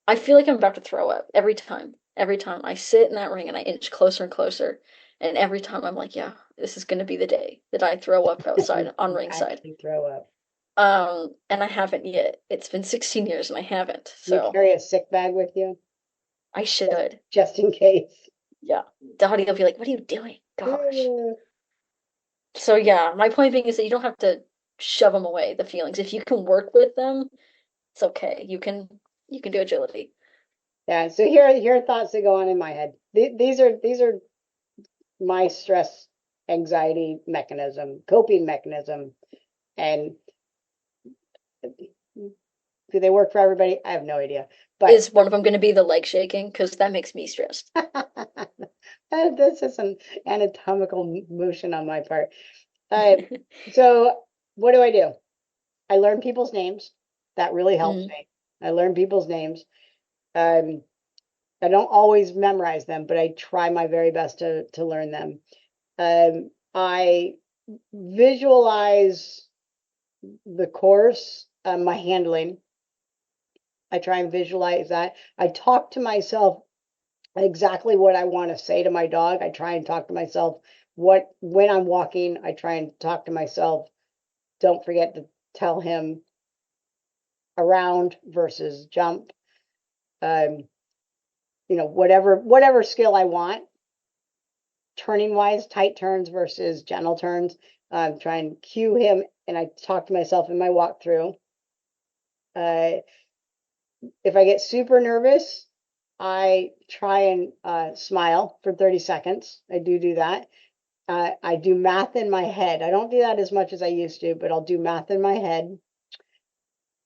[SPEAKER 3] I feel like I'm about to throw up every time. Every time I sit in that ring and I inch closer and closer, and every time I'm like, yeah, this is gonna be the day that I throw up outside on
[SPEAKER 2] You
[SPEAKER 3] ringside.
[SPEAKER 2] actually throw up.
[SPEAKER 3] And I haven't yet. It's been 16 years and I haven't.
[SPEAKER 2] You
[SPEAKER 3] So
[SPEAKER 2] carry a sick bag with you
[SPEAKER 3] I
[SPEAKER 2] just
[SPEAKER 3] should.
[SPEAKER 2] just in case.
[SPEAKER 3] Yeah. Dottie will be like, what are you doing? Gosh.
[SPEAKER 2] Mm,
[SPEAKER 3] So yeah, my point being is that you don't have to shove them away, the feelings. If you can work with them, it's okay. You can do agility.
[SPEAKER 2] yeah, so here are thoughts that go on in my head. These are my stress anxiety mechanism, coping mechanism, and they work for everybody? I have no idea. But
[SPEAKER 3] Is one of them going to be the leg shaking? Because that makes me stressed.
[SPEAKER 2] this is an anatomical motion on my part. So what do? I learn people's names. That really helps
[SPEAKER 3] Mm.
[SPEAKER 2] me. I learn people's names. Um, I don't always memorize them, but I try my very best to learn them. I visualize the course, my handling. I try and visualize that. I talk to myself exactly what I want to say to my dog. I try and talk to myself when I'm walking, I try and talk to myself. Don't forget to tell him around versus jump. Um, whatever skill I want, turning wise, tight turns versus gentle turns. Try and cue him, and I talk to myself in my walkthrough. If I get super nervous, I try and smile for 30 seconds. I do that. I do math in my head. I don't do that as much as I used to, but I'll do math in my head.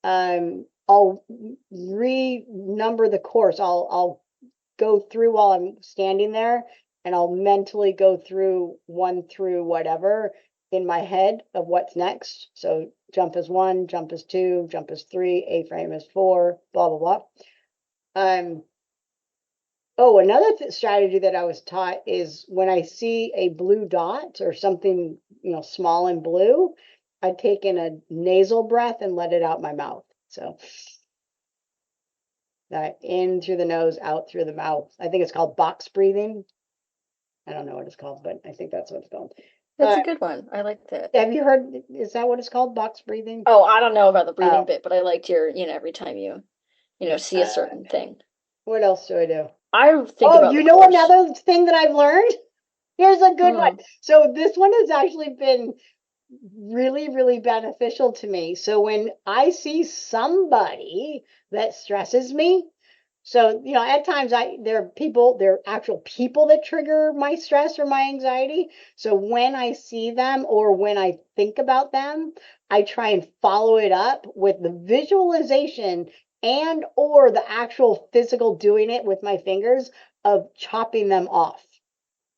[SPEAKER 2] I'll renumber the course. I'll go through while I'm standing there, and I'll mentally go through one through whatever in my head of what's next. So jump is 1, jump is 2, jump is 3, A-frame is 4, blah blah blah. Oh, another strategy that I was taught is when I see a blue dot or something, small and blue, I take in a nasal breath and let it out my mouth. So that in through the nose, out through the mouth. I think it's called box breathing. I don't know what it's called, but I think that's what it's called.
[SPEAKER 3] That's a good one. I like that.
[SPEAKER 2] Have you heard? Is that what it's called? Box breathing?
[SPEAKER 3] Oh, I don't know about the breathing
[SPEAKER 2] Oh,
[SPEAKER 3] bit, but I liked your, every time you see a certain thing.
[SPEAKER 2] what else do I do?
[SPEAKER 3] I think
[SPEAKER 2] Oh,
[SPEAKER 3] about
[SPEAKER 2] you
[SPEAKER 3] the
[SPEAKER 2] know
[SPEAKER 3] course.
[SPEAKER 2] another thing that I've learned? Here's a good one.
[SPEAKER 3] Mm.
[SPEAKER 2] So this one has actually been really, really beneficial to me. So when I see somebody that stresses me, so at times there are actual people that trigger my stress or my anxiety. So when I see them or when I think about them, I try and follow it up with the visualization and or the actual physical doing it with my fingers of chopping them off.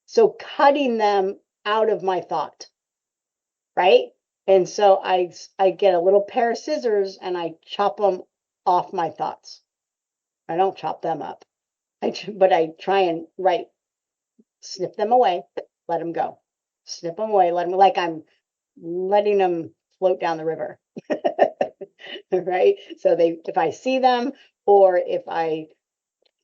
[SPEAKER 2] So cutting them out of my thought, right? And so I get a little pair of scissors and I chop them off my thoughts. I don't chop them up. But I try and snip them away, let them go. Snip them away, let them like I'm letting them float down the river. Right? So if I see them or if I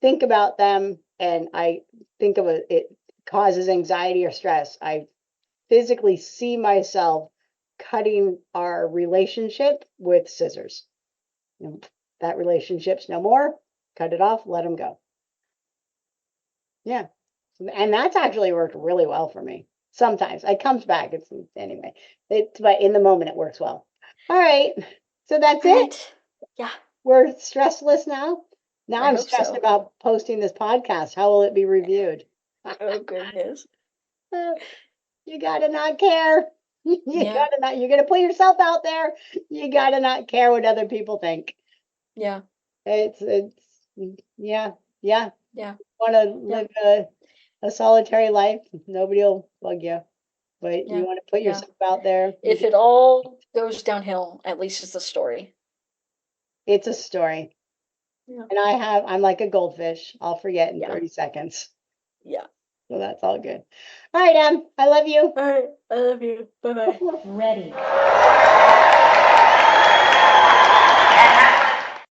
[SPEAKER 2] think about them and I think of it causes anxiety or stress, I physically see myself cutting our relationship with scissors. That relationship's no more. Cut it off, let them go. Yeah. And that's actually worked really well for me. Sometimes it comes back. Anyway. But in the moment it works well. All right. So that's
[SPEAKER 3] All
[SPEAKER 2] it.
[SPEAKER 3] right. Yeah,
[SPEAKER 2] We're stressless now. Now
[SPEAKER 3] I
[SPEAKER 2] I'm
[SPEAKER 3] hope
[SPEAKER 2] stressed
[SPEAKER 3] so.
[SPEAKER 2] about posting this podcast. How will it be reviewed?
[SPEAKER 3] Oh, goodness.
[SPEAKER 2] You gotta not care. You
[SPEAKER 3] Yeah,
[SPEAKER 2] gotta not, you're gonna put yourself out there. You gotta not care what other people think.
[SPEAKER 3] yeah,
[SPEAKER 2] Yeah, yeah.
[SPEAKER 3] yeah,
[SPEAKER 2] Want to
[SPEAKER 3] yeah,
[SPEAKER 2] live a solitary life. Nobody will bug you, but you
[SPEAKER 3] yeah,
[SPEAKER 2] want to put
[SPEAKER 3] yeah.
[SPEAKER 2] yourself out there.
[SPEAKER 3] If it all goes downhill, at least it's a story.
[SPEAKER 2] It's a story.
[SPEAKER 3] Yeah,
[SPEAKER 2] And I'm like a goldfish. I'll forget in
[SPEAKER 3] yeah,
[SPEAKER 2] 30 seconds.
[SPEAKER 3] yeah.
[SPEAKER 2] So that's all good. All right, Em, I love you.
[SPEAKER 3] All right. I love you. Bye-bye.
[SPEAKER 2] Ready.